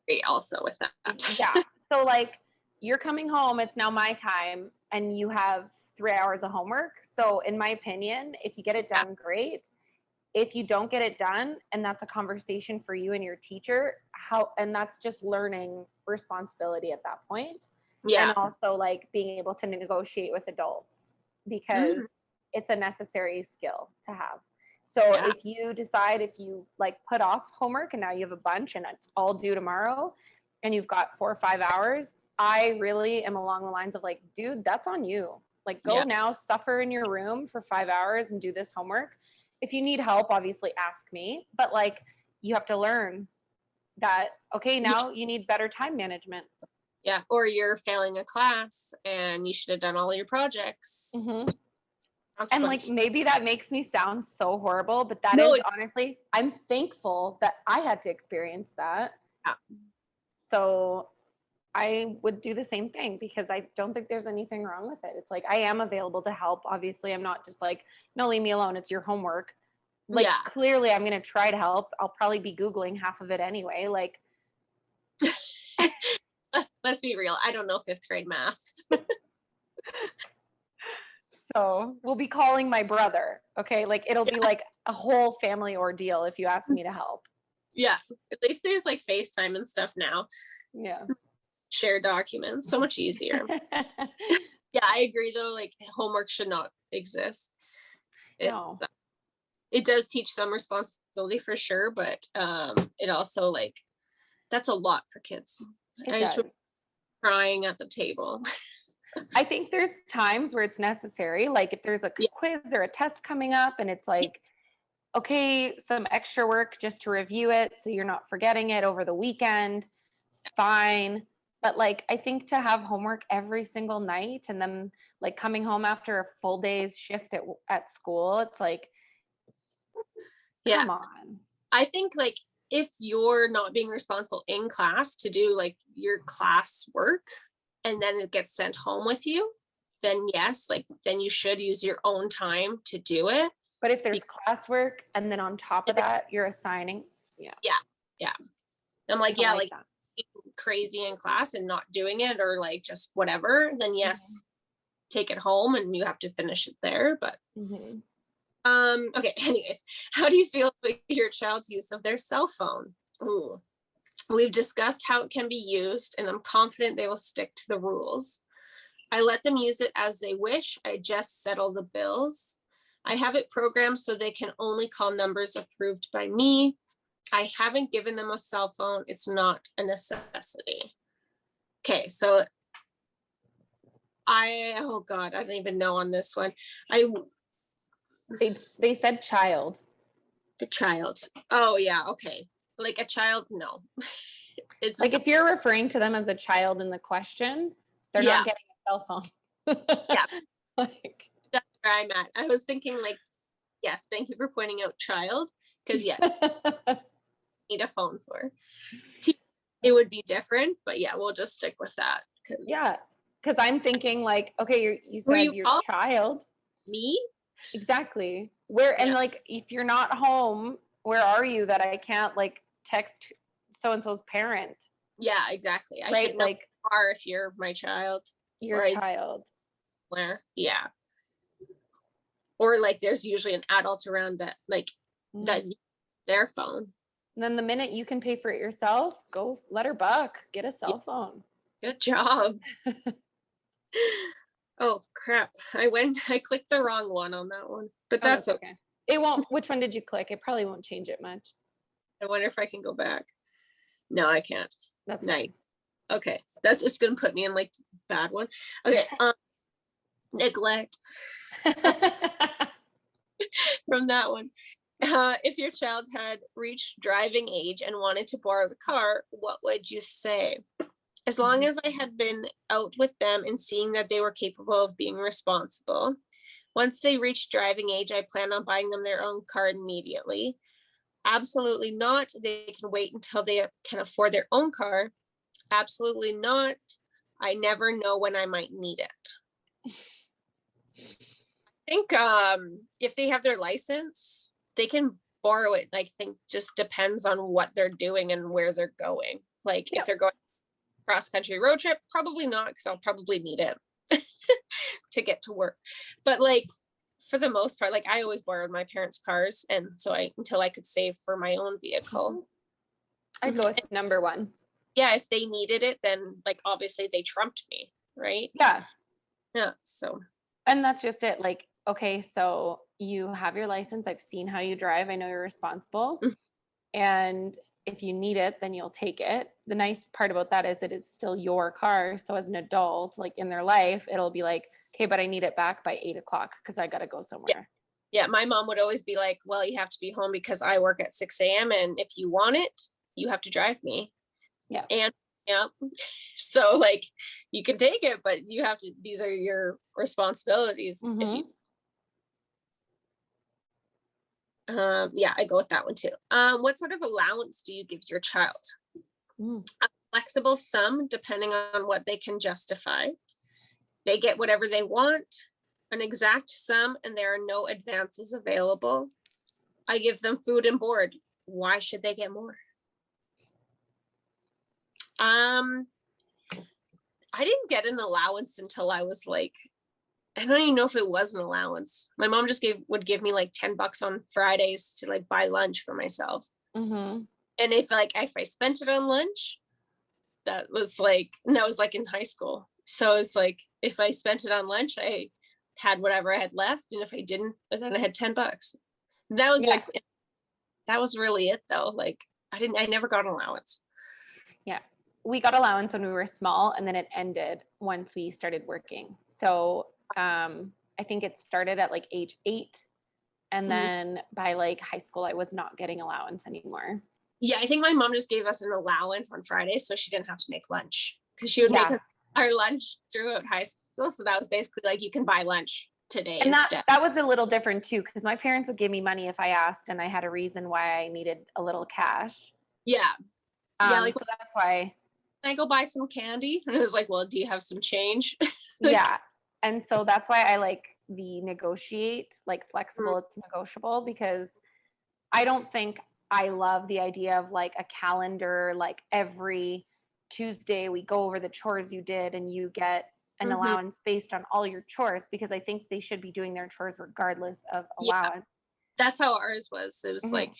Great also with that. Yeah. So, like, you're coming home, it's now my time, and you have 3 hours of homework. So, in my opinion, if you get it done, great. If you don't get it done, and that's a conversation for you and your teacher, and that's just learning responsibility at that point. Yeah. And also like being able to negotiate with adults, because it's a necessary skill to have. So Yeah. if you decide, if you like put off homework and now you have a bunch and it's all due tomorrow and you've got 4 or 5 hours, I really am along the lines of like, dude, that's on you. Like, go now, suffer in your room for 5 hours and do this homework. If you need help, obviously ask me, but like, you have to learn that, okay, now you need better time management. Yeah. Or you're failing a class and you should have done all your projects. Mm-hmm. And like, maybe that makes me sound so horrible, but that is honestly, I'm thankful that I had to experience that. Yeah. So I would do the same thing, because I don't think there's anything wrong with it. It's like, I am available to help. Obviously, I'm not just like, no, leave me alone, it's your homework. Like, clearly I'm going to try to help. I'll probably be Googling half of it anyway. Like, let's be real. I don't know 5th grade math. so. We'll be calling my brother. Okay. Like it'll be like a whole family ordeal if you ask me to help. Yeah. At least there's like FaceTime and stuff now. Yeah. Share documents. So much easier. Yeah, I agree though. Like homework should not exist. No. It does teach some responsibility for sure, but it also like that's a lot for kids. It I does. just remember crying at the table. I think there's times where it's necessary. Like if there's a Yeah. quiz or a test coming up and it's like, okay, some extra work just to review it so you're not forgetting it over the weekend, fine. But like I think to have homework every single night and then like coming home after a full day's shift at school, it's like, Yeah. come on. I think like if you're not being responsible in class to do like your class work and then it gets sent home with you, then yes, like then you should use your own time to do it. But if there's classwork and then on top of that, you're assigning. Yeah. I'm like, yeah, like that. crazy in class and not doing it or like just whatever, then yes, take it home and you have to finish it there. But okay, anyways, how do you feel about your child's use of their cell phone? Ooh. We've discussed how it can be used, and I'm confident they will stick to the rules. I let them use it as they wish. I just settle the bills. I have it programmed so they can only call numbers approved by me. I haven't given them a cell phone. It's not a necessity. Okay, so oh God, I don't even know on this one. They said child. A child. Oh yeah, okay. Like a child, no. It's like if you're referring to them as a child in the question, they're not getting a cell phone. Yeah. Like that's where I'm at. I was thinking like, yes, thank you for pointing out child. Because yeah, need a phone for. It would be different, but yeah, we'll just stick with that. Because I'm thinking like, okay, you said your child. Me? Exactly. Where and like if you're not home, where are you that I can't like text so-and-so's parent? Yeah, exactly. I should know like far if you're my child. Your child. Where? Yeah. Or like there's usually an adult around that like that their phone. And then the minute you can pay for it yourself, go let her buck. Get a cell phone. Good job. Oh crap. I clicked the wrong one on that one. But that's okay. It won't. Which one did you click? It probably won't change it much. I wonder if I can go back. No, I can't. That's nice. Okay. That's just gonna put me in like bad one. Okay. Neglect. From that one. If your child had reached driving age and wanted to borrow the car, what would you say? As long as I had been out with them and seeing that they were capable of being responsible. Once they reach driving age, I plan on buying them their own car immediately. Absolutely not. They can wait until they can afford their own car. Absolutely not. I never know when I might need it. I think if they have their license, they can borrow it. I think just depends on what they're doing and where they're going. Like if they're going cross-country road trip, probably not, because I'll probably need it to get to work. But like for the most part, like I always borrowed my parents' cars, and so until I could save for my own vehicle. I'd go with number one. Yeah, if they needed it, then like obviously they trumped me, right? Yeah. So and that's just it. Like, okay, so you have your license. I've seen how you drive. I know you're responsible. And if you need it, then you'll take it. The nice part about that is it is still your car. So as an adult, like in their life, it'll be like, okay, but I need it back by 8 o'clock because I got to go somewhere. Yeah. My mom would always be like, well, you have to be home because I work at 6 a.m. And if you want it, you have to drive me. Yeah. And so like you can take it, but you have to, these are your responsibilities. If you I go with that one too. What sort of allowance do you give your child? A flexible sum depending on what they can justify. They get whatever they want, an exact sum, and there are no advances available. I give them food and board. Why should they get more? I didn't get an allowance until I was like I don't even know if it was an allowance. My mom just would give me like $10 on Fridays to like buy lunch for myself. Mm-hmm. And if I spent it on lunch, that was like in high school. So it's like if I spent it on lunch, I had whatever I had left, and if I didn't, then I had $10. That was Yeah. that was really it though. Like I never got an allowance. Yeah. We got allowance when we were small, and then it ended once we started working. So I think it started at like age 8. And then by like high school, I was not getting allowance anymore. Yeah, I think my mom just gave us an allowance on Fridays so she didn't have to make lunch, because she would make us our lunch throughout high school. So that was basically like, you can buy lunch today And instead. that was a little different too, because my parents would give me money if I asked and I had a reason why I needed a little cash. Yeah. Yeah, like, so that's why. Can I go buy some candy? And it was like, well, do you have some change? Yeah. And so that's why I like the negotiate, like flexible, it's negotiable, because I don't think I love the idea of like a calendar, like every Tuesday we go over the chores you did and you get an allowance based on all your chores, because I think they should be doing their chores regardless of allowance. That's how ours was. It was like,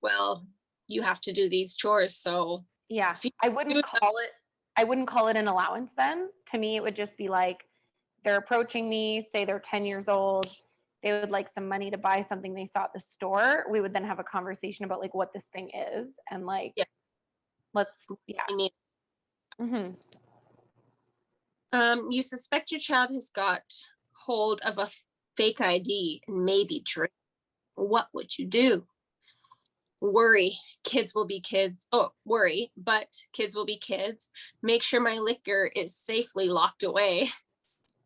well, you have to do these chores. So yeah, I wouldn't call it an allowance then. To me, it would just be like, they're approaching me, say they're 10 years old, they would like some money to buy something they saw at the store. We would then have a conversation about like what this thing is, and like, you suspect your child has got hold of a fake ID and maybe drink. What would you do? Worry, kids will be kids. Oh, worry, but kids will be kids. Make sure my liquor is safely locked away.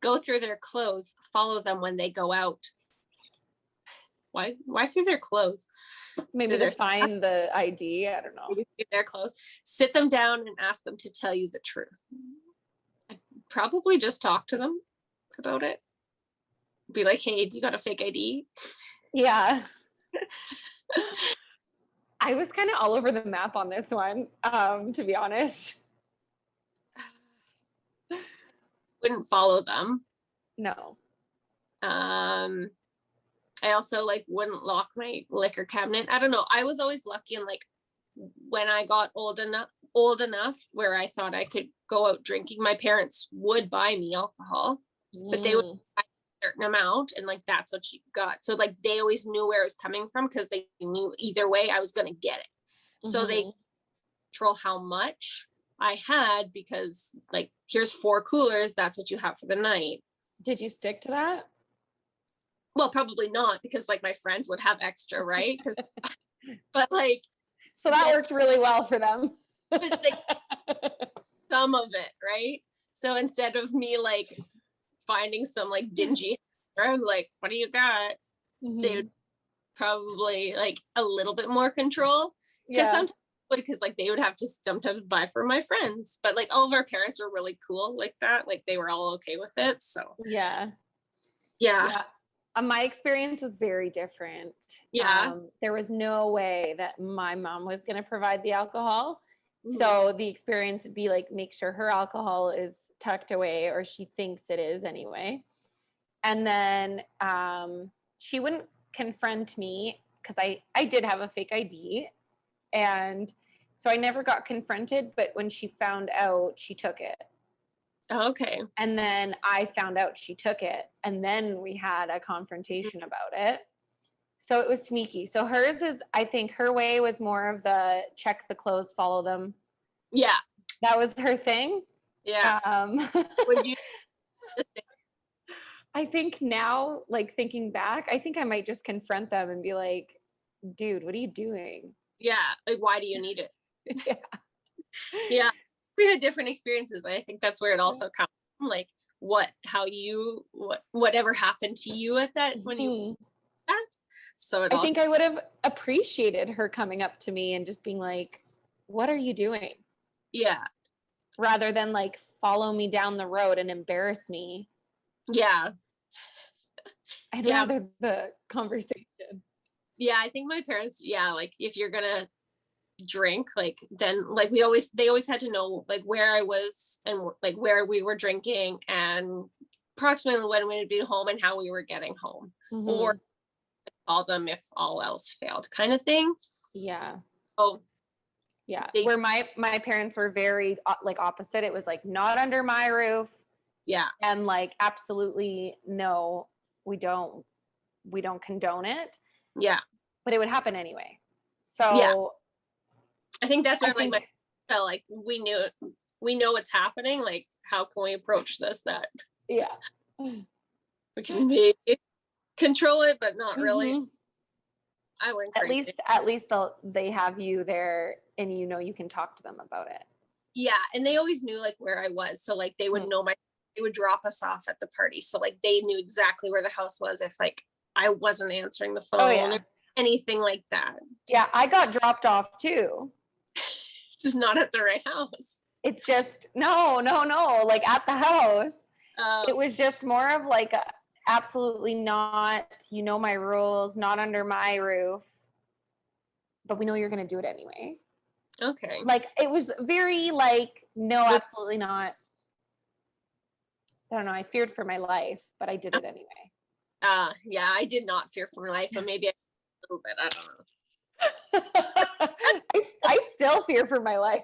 Go through their clothes. Follow them when they go out. Why through their clothes? Maybe they find the ID. I don't know. Their clothes. Sit them down and ask them to tell you the truth. I'd probably just talk to them about it. Be like, hey, do you got a fake ID? Yeah. I was kind of all over the map on this one, to be honest. Wouldn't follow them. No. I also like wouldn't lock my liquor cabinet. I don't know. I was always lucky, and like when I got old enough where I thought I could go out drinking, my parents would buy me alcohol, but they would buy a certain amount, and like that's what you got. So like they always knew where it was coming from, because they knew either way I was going to get it. So they control how much I had, because like, here's 4 coolers, that's what you have for the night. Did you stick to that? Well, probably not, because like my friends would have extra, right? But like, so that worked really well for them. Like, some of it, right? So instead of me like finding some like dingy, I'm like, what do you got? They would probably like a little bit more control, because sometimes, because like they would have to sometimes buy for my friends, but like all of our parents were really cool like that. Like they were all okay with it. So yeah. My experience was very different. There was no way that my mom was going to provide the alcohol. So the experience would be like, make sure her alcohol is tucked away, or she thinks it is anyway. And then she wouldn't confront me, because I did have a fake ID. And so I never got confronted, but when she found out, she took it. Okay. And then I found out she took it, and then we had a confrontation about it. So it was sneaky. So hers is, I think her way was more of the check the clothes, follow them. Yeah. That was her thing. Yeah. Would you? I think now, like thinking back, I think I might just confront them and be like, dude, what are you doing? Yeah. Like, why do you need it? Yeah. We had different experiences. I think that's where it also comes from, like whatever happened to you at that when you that. So I think I would have appreciated her coming up to me and just being like, what are you doing? Yeah. Rather than like follow me down the road and embarrass me. Yeah. I'd rather the conversation. Yeah, I think my parents, like if you're gonna drink, like then like they always had to know like where I was and like where we were drinking, and approximately when we'd be home and how we were getting home, or call them if all else failed, kind of thing. Yeah. Oh, yeah. Where my parents were very like opposite. It was like not under my roof. Yeah. And like absolutely no, we don't condone it. Yeah. But it would happen anyway. So yeah. I think that's where my felt like we know what's happening. Like, how can we approach this that we can maybe control it, but not really. I went crazy. At least they have you there and you can talk to them about it. Yeah, and they always knew like where I was. So like they would know they would drop us off at the party. So like they knew exactly where the house was if like I wasn't answering the phone or anything like that. Yeah, I got dropped off too. Just not at the right house. It's just no, like at the house. It was just more of like absolutely not, my rules, not under my roof. But we know you're going to do it anyway. Okay. Like it was very like, no, absolutely not. I don't know. I feared for my life, but I did it anyway. Yeah, I did not fear for my life, but maybe a little bit. I don't know. I still fear for my life.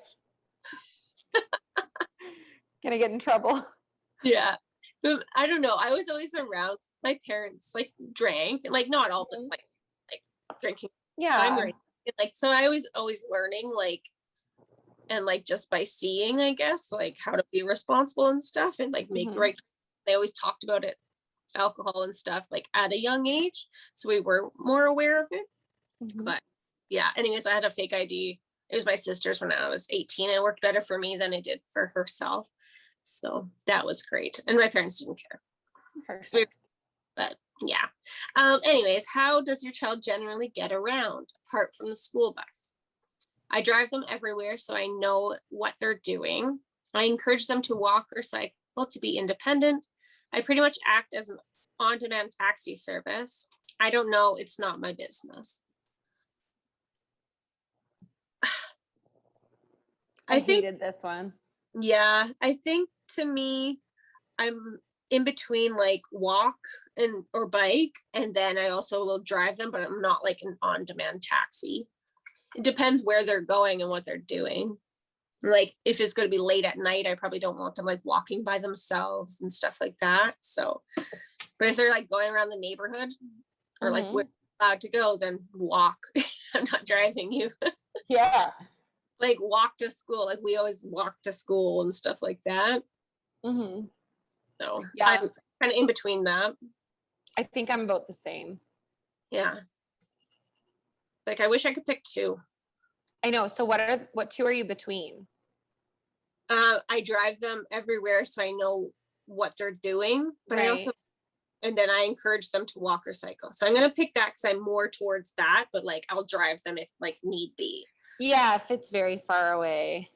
Gonna get in trouble. Yeah. But I don't know. I was always around my parents, like drank, like not all the like drinking. Yeah. Like, so I was always learning, like, and like just by seeing, I guess, like how to be responsible and stuff and like make the right. They always talked about it, alcohol and stuff, like at a young age. So we were more aware of it. But yeah, anyways, I had a fake ID. It was my sister's when I was 18. It worked better for me than it did for herself. So that was great. And my parents didn't care. But yeah. Anyways, how does your child generally get around apart from the school bus? I drive them everywhere so I know what they're doing. I encourage them to walk or cycle to be independent. I pretty much act as an on-demand taxi service. I don't know. It's not my business. I hated this one. Yeah, I think to me, I'm in between like walk or bike, and then I also will drive them, but I'm not like an on-demand taxi. It depends where they're going and what they're doing. Like if it's going to be late at night, I probably don't want them like walking by themselves and stuff like that. So, but if they're like going around the neighborhood or like we're allowed to go, then walk. I'm not driving you. Yeah. Like walk to school. Like we always walk to school and stuff like that. So yeah, I'm kind of in between that. I think I'm about the same. Yeah. Like I wish I could pick two. I know. So what two are you between? I drive them everywhere so I know what they're doing, but I also, and then I encourage them to walk or cycle. So I'm gonna pick that because I'm more towards that, but like I'll drive them if like need be. Yeah, if it's very far away.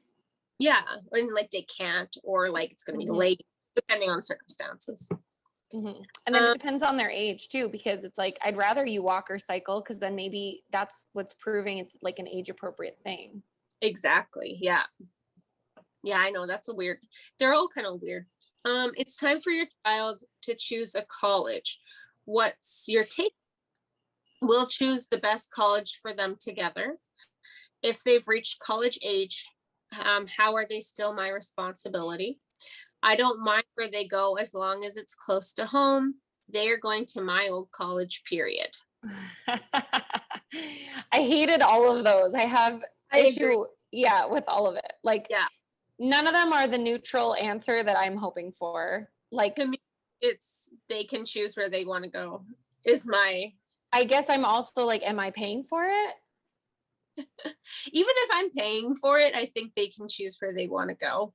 Yeah, and like they can't, or like it's gonna be late, depending on circumstances. And then it depends on their age too, because it's like I'd rather you walk or cycle because then maybe that's what's proving it's like an age appropriate thing. Exactly. Yeah. Yeah, I know that's they're all kind of weird. It's time for your child to choose a college. What's your take? We'll choose the best college for them together. If they've reached college age, how are they still my responsibility? I don't mind where they go as long as it's close to home. They are going to my old college, period. I hated all of those. I have issue, with all of it. Like, none of them are the neutral answer that I'm hoping for. Like, to me, it's they can choose where they want to go. I guess I'm also like, am I paying for it? Even if I'm paying for it, I think they can choose where they want to go.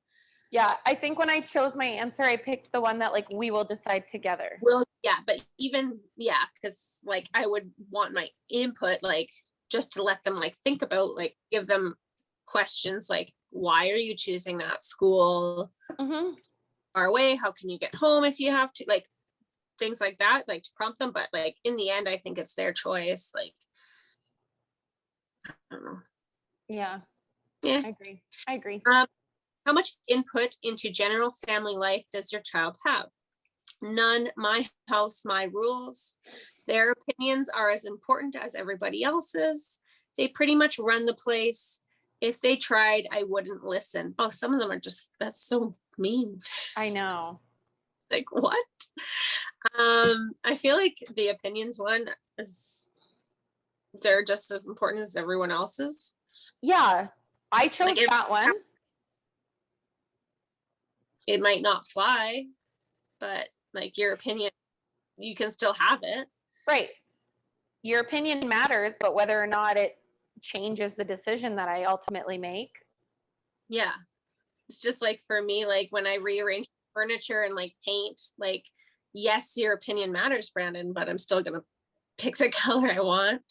Yeah, I think when I chose my answer, I picked the one that like we will decide together. Well, yeah, but even because like I would want my input, like just to let them like think about, like give them questions like, why are you choosing that school? Far away? How can you get home if you have to? Like things like that, like to prompt them. But like in the end, I think it's their choice. Like, I don't know. Yeah, I agree. How much input into general family life does your child have? None, my house, my rules. Their opinions are as important as everybody else's. They pretty much run the place. If they tried, I wouldn't listen. Oh, some of them are just, that's so mean. I know. Like, what? I feel like the opinions one is, they're just as important as everyone else's. Yeah, I chose Like, that one. It might not fly, but like your opinion, you can still have it. Right. Your opinion matters, but whether or not it changes the decision that I ultimately make. Yeah. It's just like for me, like when I rearrange furniture and like paint, like, yes, your opinion matters, Brandon, but I'm still going to pick the color I want.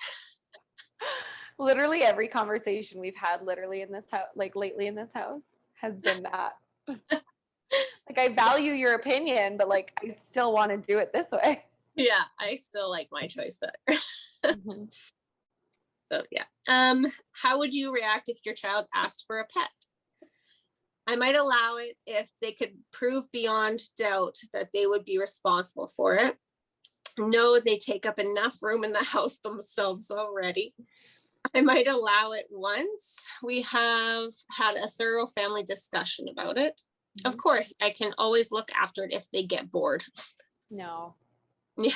Literally every conversation we've had literally in this house, like lately in this house, has been that. Like, I value your opinion, but like I still want to do it this way. Yeah, I still like my choice better. Mm-hmm. So yeah. How would you react if your child asked for a pet? I might allow it if they could prove beyond doubt that they would be responsible for it. No, they take up enough room in the house themselves already. I might allow it once we have had a thorough family discussion about it. Mm-hmm. Of course, I can always look after it if they get bored. No. Yeah.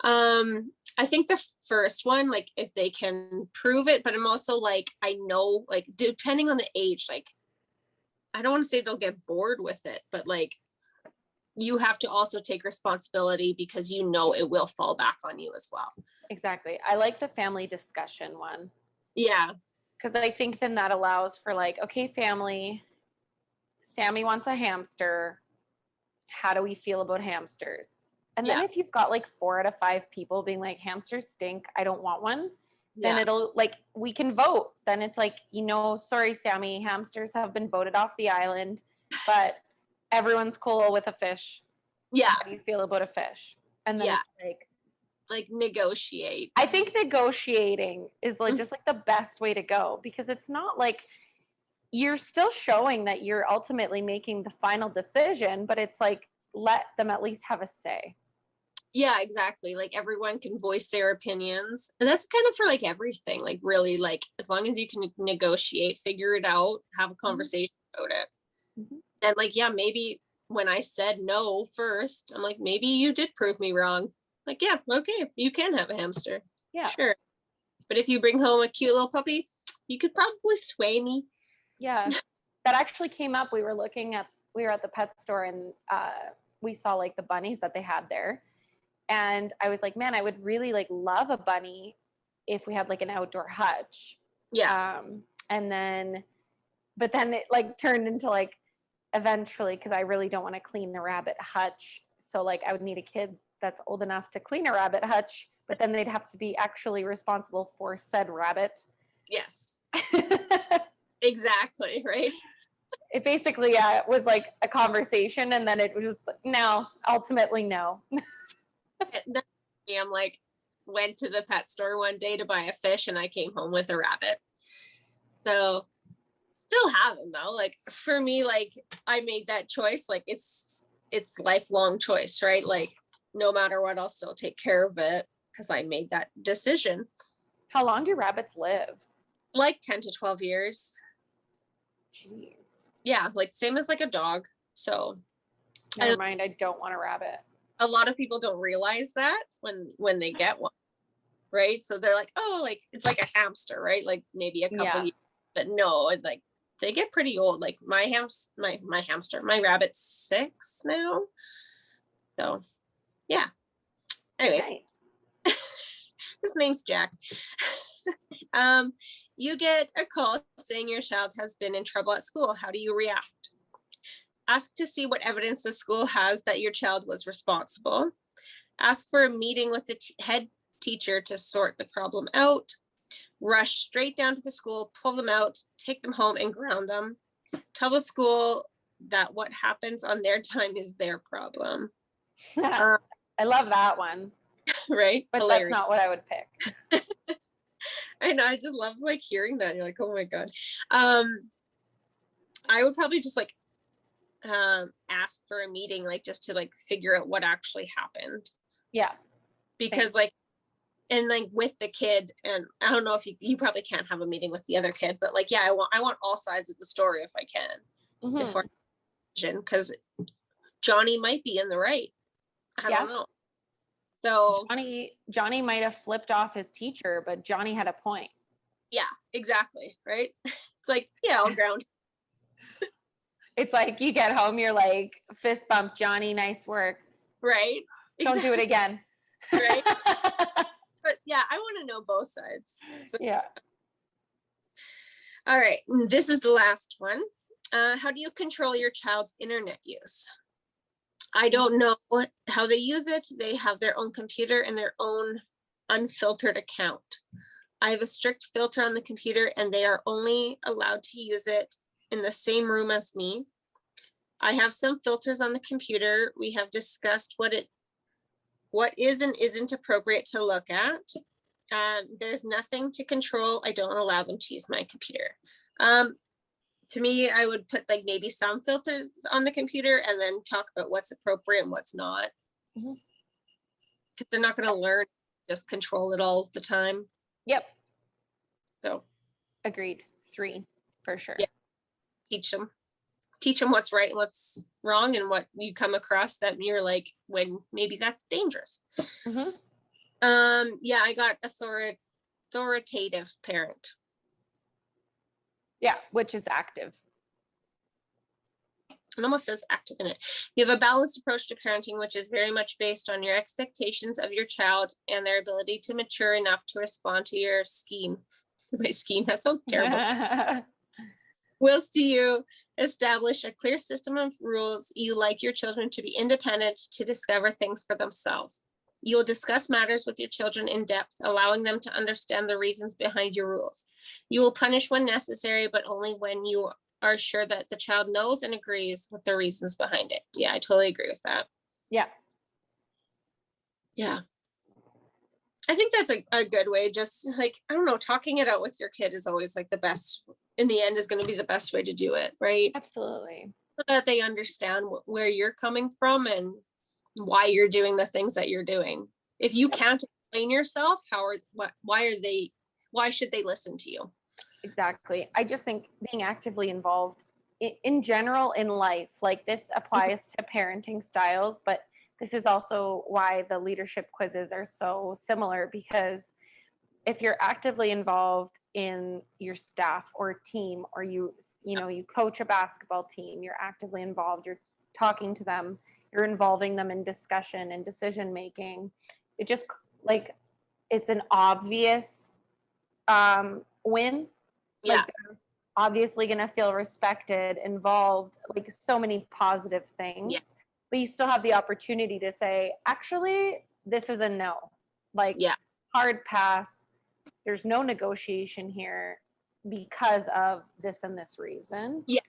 I think the first one, like if they can prove it, but I'm also like, I know, like depending on the age, like I don't want to say they'll get bored with it, but like you have to also take responsibility because you know it will fall back on you as well. Exactly. I like the family discussion one. Yeah. Because I think then that allows for like, okay, family, Sammy wants a hamster. How do we feel about hamsters? And then if you've got like 4 out of 5 people being like, hamsters stink, I don't want one, then it'll like, we can vote. Then it's like, you know, sorry, Sammy, hamsters have been voted off the island, but everyone's cool with a fish. Yeah. How do you feel about a fish? And then it's like negotiate. I think negotiating is like just like the best way to go, because it's not like you're still showing that you're ultimately making the final decision, but it's like, let them at least have a say. Yeah, exactly. Like everyone can voice their opinions. And that's kind of for like everything. Like really, like as long as you can negotiate, figure it out, have a conversation about it. Mm-hmm. And like, yeah, maybe when I said no first, I'm like, maybe you did prove me wrong. Like, yeah, okay, you can have a hamster. Yeah. Sure. But if you bring home a cute little puppy, you could probably sway me. Yeah. That actually came up. We were at the pet store and we saw like the bunnies that they had there. And I was like, man, I would really like love a bunny if we had like an outdoor hutch. Yeah. But then it like turned into like eventually, because I really don't want to clean the rabbit hutch. So like I would need a kid that's old enough to clean a rabbit hutch, but then they'd have to be actually responsible for said rabbit. Yes. Exactly. Right. It basically was like a conversation, and then it was just no, ultimately no. I'm like, went to the pet store one day to buy a fish and I came home with a rabbit. So still haven't though. Like for me, like I made that choice. Like it's lifelong choice, right? Like no matter what, I'll still take care of it because I made that decision. How long do rabbits live? Like 10 to 12 years. Jeez. Yeah, like same as like a dog. So never mind, I don't want a rabbit. A lot of people don't realize that when they get one, right? So they're like, oh, like it's like a hamster, right? Like maybe a couple years, but no, like they get pretty old. Like my rabbit's 6 now. So yeah. Anyways, nice. His name's Jack. You get a call saying your child has been in trouble at school. How do you react? Ask to see what evidence the school has that your child was responsible. Ask for a meeting with the head teacher to sort the problem out. Rush straight down to the school, pull them out, take them home and ground them. Tell the school that what happens on their time is their problem. I love that one. Right? But hilarious. That's not what I would pick. I know, I just love like hearing that. You're like, oh my God. I would probably just like ask for a meeting, like just to like figure out what actually happened. Yeah. Because Same. like, and like with the kid, and I don't know if you probably can't have a meeting with the other kid, but like, yeah, I want all sides of the story if I can, before because Johnny might be in the right. I don't know. So Johnny might have flipped off his teacher, but Johnny had a point. yeah, exactly. Right. It's like, yeah, I'll ground. It's like you get home, you're like, fist bump, Johnny, nice work. Right. Don't do it again. Right. But yeah, I want to know both sides. So, yeah. All right. This is the last one. How do you control your child's internet use? I don't know how they use it. They have their own computer and their own unfiltered account. I have a strict filter on the computer and they are only allowed to use it in the same room as me. I have some filters on the computer. We have discussed what is and isn't appropriate to look at. There's nothing to control. I don't allow them to use my computer. To me, I would put like maybe some filters on the computer and then talk about what's appropriate and what's not. Because they're not going to learn, just control it all the time. Yep. So. Agreed. 3 for sure. Yeah. Teach them what's right and what's wrong and what you come across that you're like, when maybe that's dangerous. Yeah, I got authoritative parent. Yeah, which is active. It almost says active in it. You have a balanced approach to parenting, which is very much based on your expectations of your child and their ability to mature enough to respond to your scheme. My scheme, that sounds terrible. Whilst you establish a clear system of rules, you like your children to be independent, to discover things for themselves. You'll discuss matters with your children in depth, allowing them to understand the reasons behind your rules. You will punish when necessary, but only when you are sure that the child knows and agrees with the reasons behind it. Yeah, I totally agree with that. Yeah. Yeah. I think that's a good way. Just like, I don't know, talking it out with your kid is always like the best, in the end, is going to be the best way to do it, right? Absolutely. So that they understand where you're coming from and why you're doing the things that you're doing. If you can't explain yourself, why should they listen to you? Exactly. I just think being actively involved in general in life, like this applies to parenting styles, but this is also why the leadership quizzes are so similar, because if you're actively involved in your staff or team, or you coach a basketball team, you're actively involved, you're talking to them, you're involving them in discussion and decision making. It just like, it's an obvious win. Yeah. Like, obviously going to feel respected, involved, like so many positive things. Yeah. But you still have the opportunity to say, actually, this is a no. Like, hard pass. There's no negotiation here because of this and this reason. Yeah.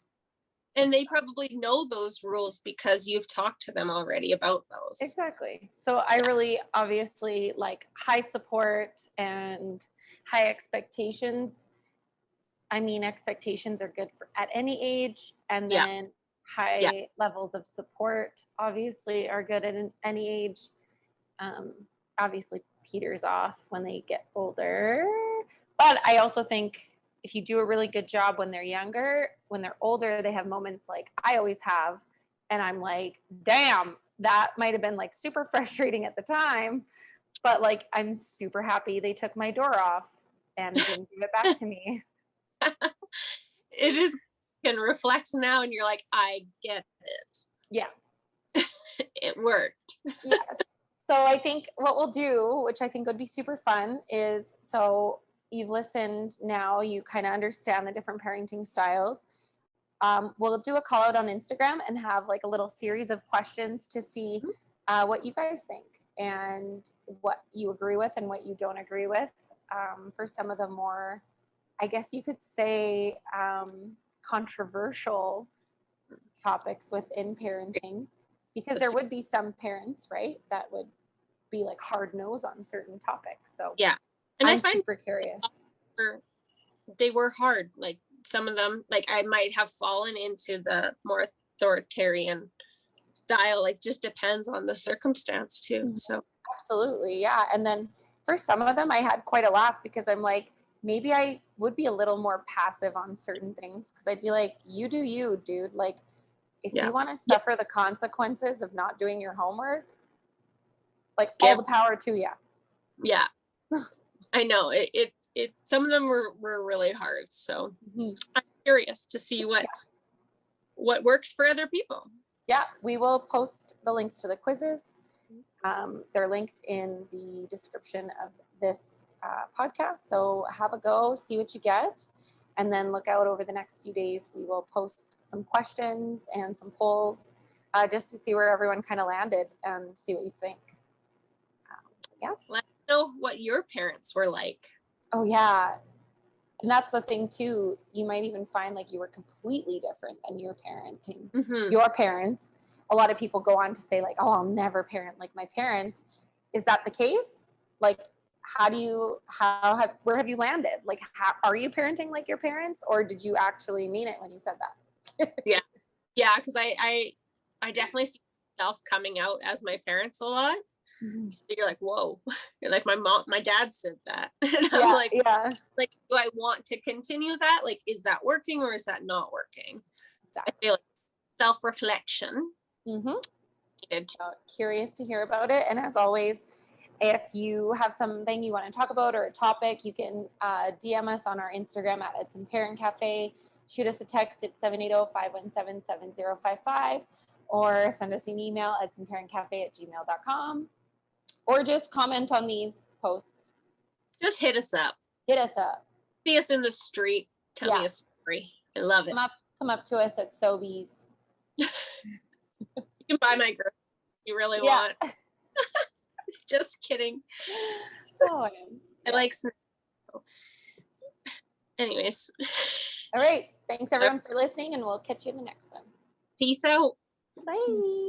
And they probably know those rules because you've talked to them already about those. Exactly. So I really, obviously, like high support and high expectations. I mean, expectations are good at any age, and then high levels of support obviously are good at any age. Obviously peters off when they get older, but I also think if you do a really good job when they're younger, when they're older, they have moments like I always have, and I'm like, damn, that might have been like super frustrating at the time, but like I'm super happy they took my door off and didn't give it back to me. It is, can reflect now and you're like, I get it. Yeah. It worked. Yes. So I think what we'll do, which I think would be super fun, is, so you've listened now, you kind of understand the different parenting styles. We'll do a call out on Instagram and have like a little series of questions to see what you guys think and what you agree with and what you don't agree with, for some of the more, I guess you could say, controversial topics within parenting, because there would be some parents, right, that would be like hard nose on certain topics. So yeah, and I'm super curious. They were hard. Like some of them, like I might have fallen into the more authoritarian style. Like just depends on the circumstance too. So Absolutely. Yeah. And then for some of them, I had quite a laugh because I'm like, maybe I would be a little more passive on certain things because I'd be like, you do you, dude. Like, if yeah. you want to suffer the consequences of not doing your homework, like Yeah. all the power to you. Yeah. I know it some of them were really hard. So I'm curious to see what works for other people. Yeah, we will post the links to the quizzes. They're linked in the description of this podcast. So have a go, see what you get, and then look out over the next few days. We will post some questions and some polls just to see where everyone kind of landed and see what you think. Yeah. Let me know what your parents were like. Oh, yeah. And that's the thing, too. You might even find like you were completely different than your parenting, your parents. A lot of people go on to say like, oh, I'll never parent like my parents. Is that the case? Like, where have you landed? Like, are you parenting like your parents, or did you actually mean it when you said that? Yeah. Because I definitely see myself coming out as my parents a lot. So you're like, whoa, you're like, my dad said that. And I'm like, do I want to continue that? Like, is that working or is that not working? Exactly. I feel like self-reflection. Curious to hear about it. And as always, if you have something you want to talk about or a topic, you can DM us on our Instagram at Edson Parent Cafe. Shoot us a text at 780-517-7055 or send us an email at edsonparentcafe@gmail.com. Or just comment on these posts. Just hit us up. Hit us up. See us in the street. Tell me a story. I love it. Come up to us at Sobeys. You can buy my girl if you really want. Just kidding. Oh, I like snacks. Anyways. All right. Thanks everyone for listening, and we'll catch you in the next one. Peace out. Bye.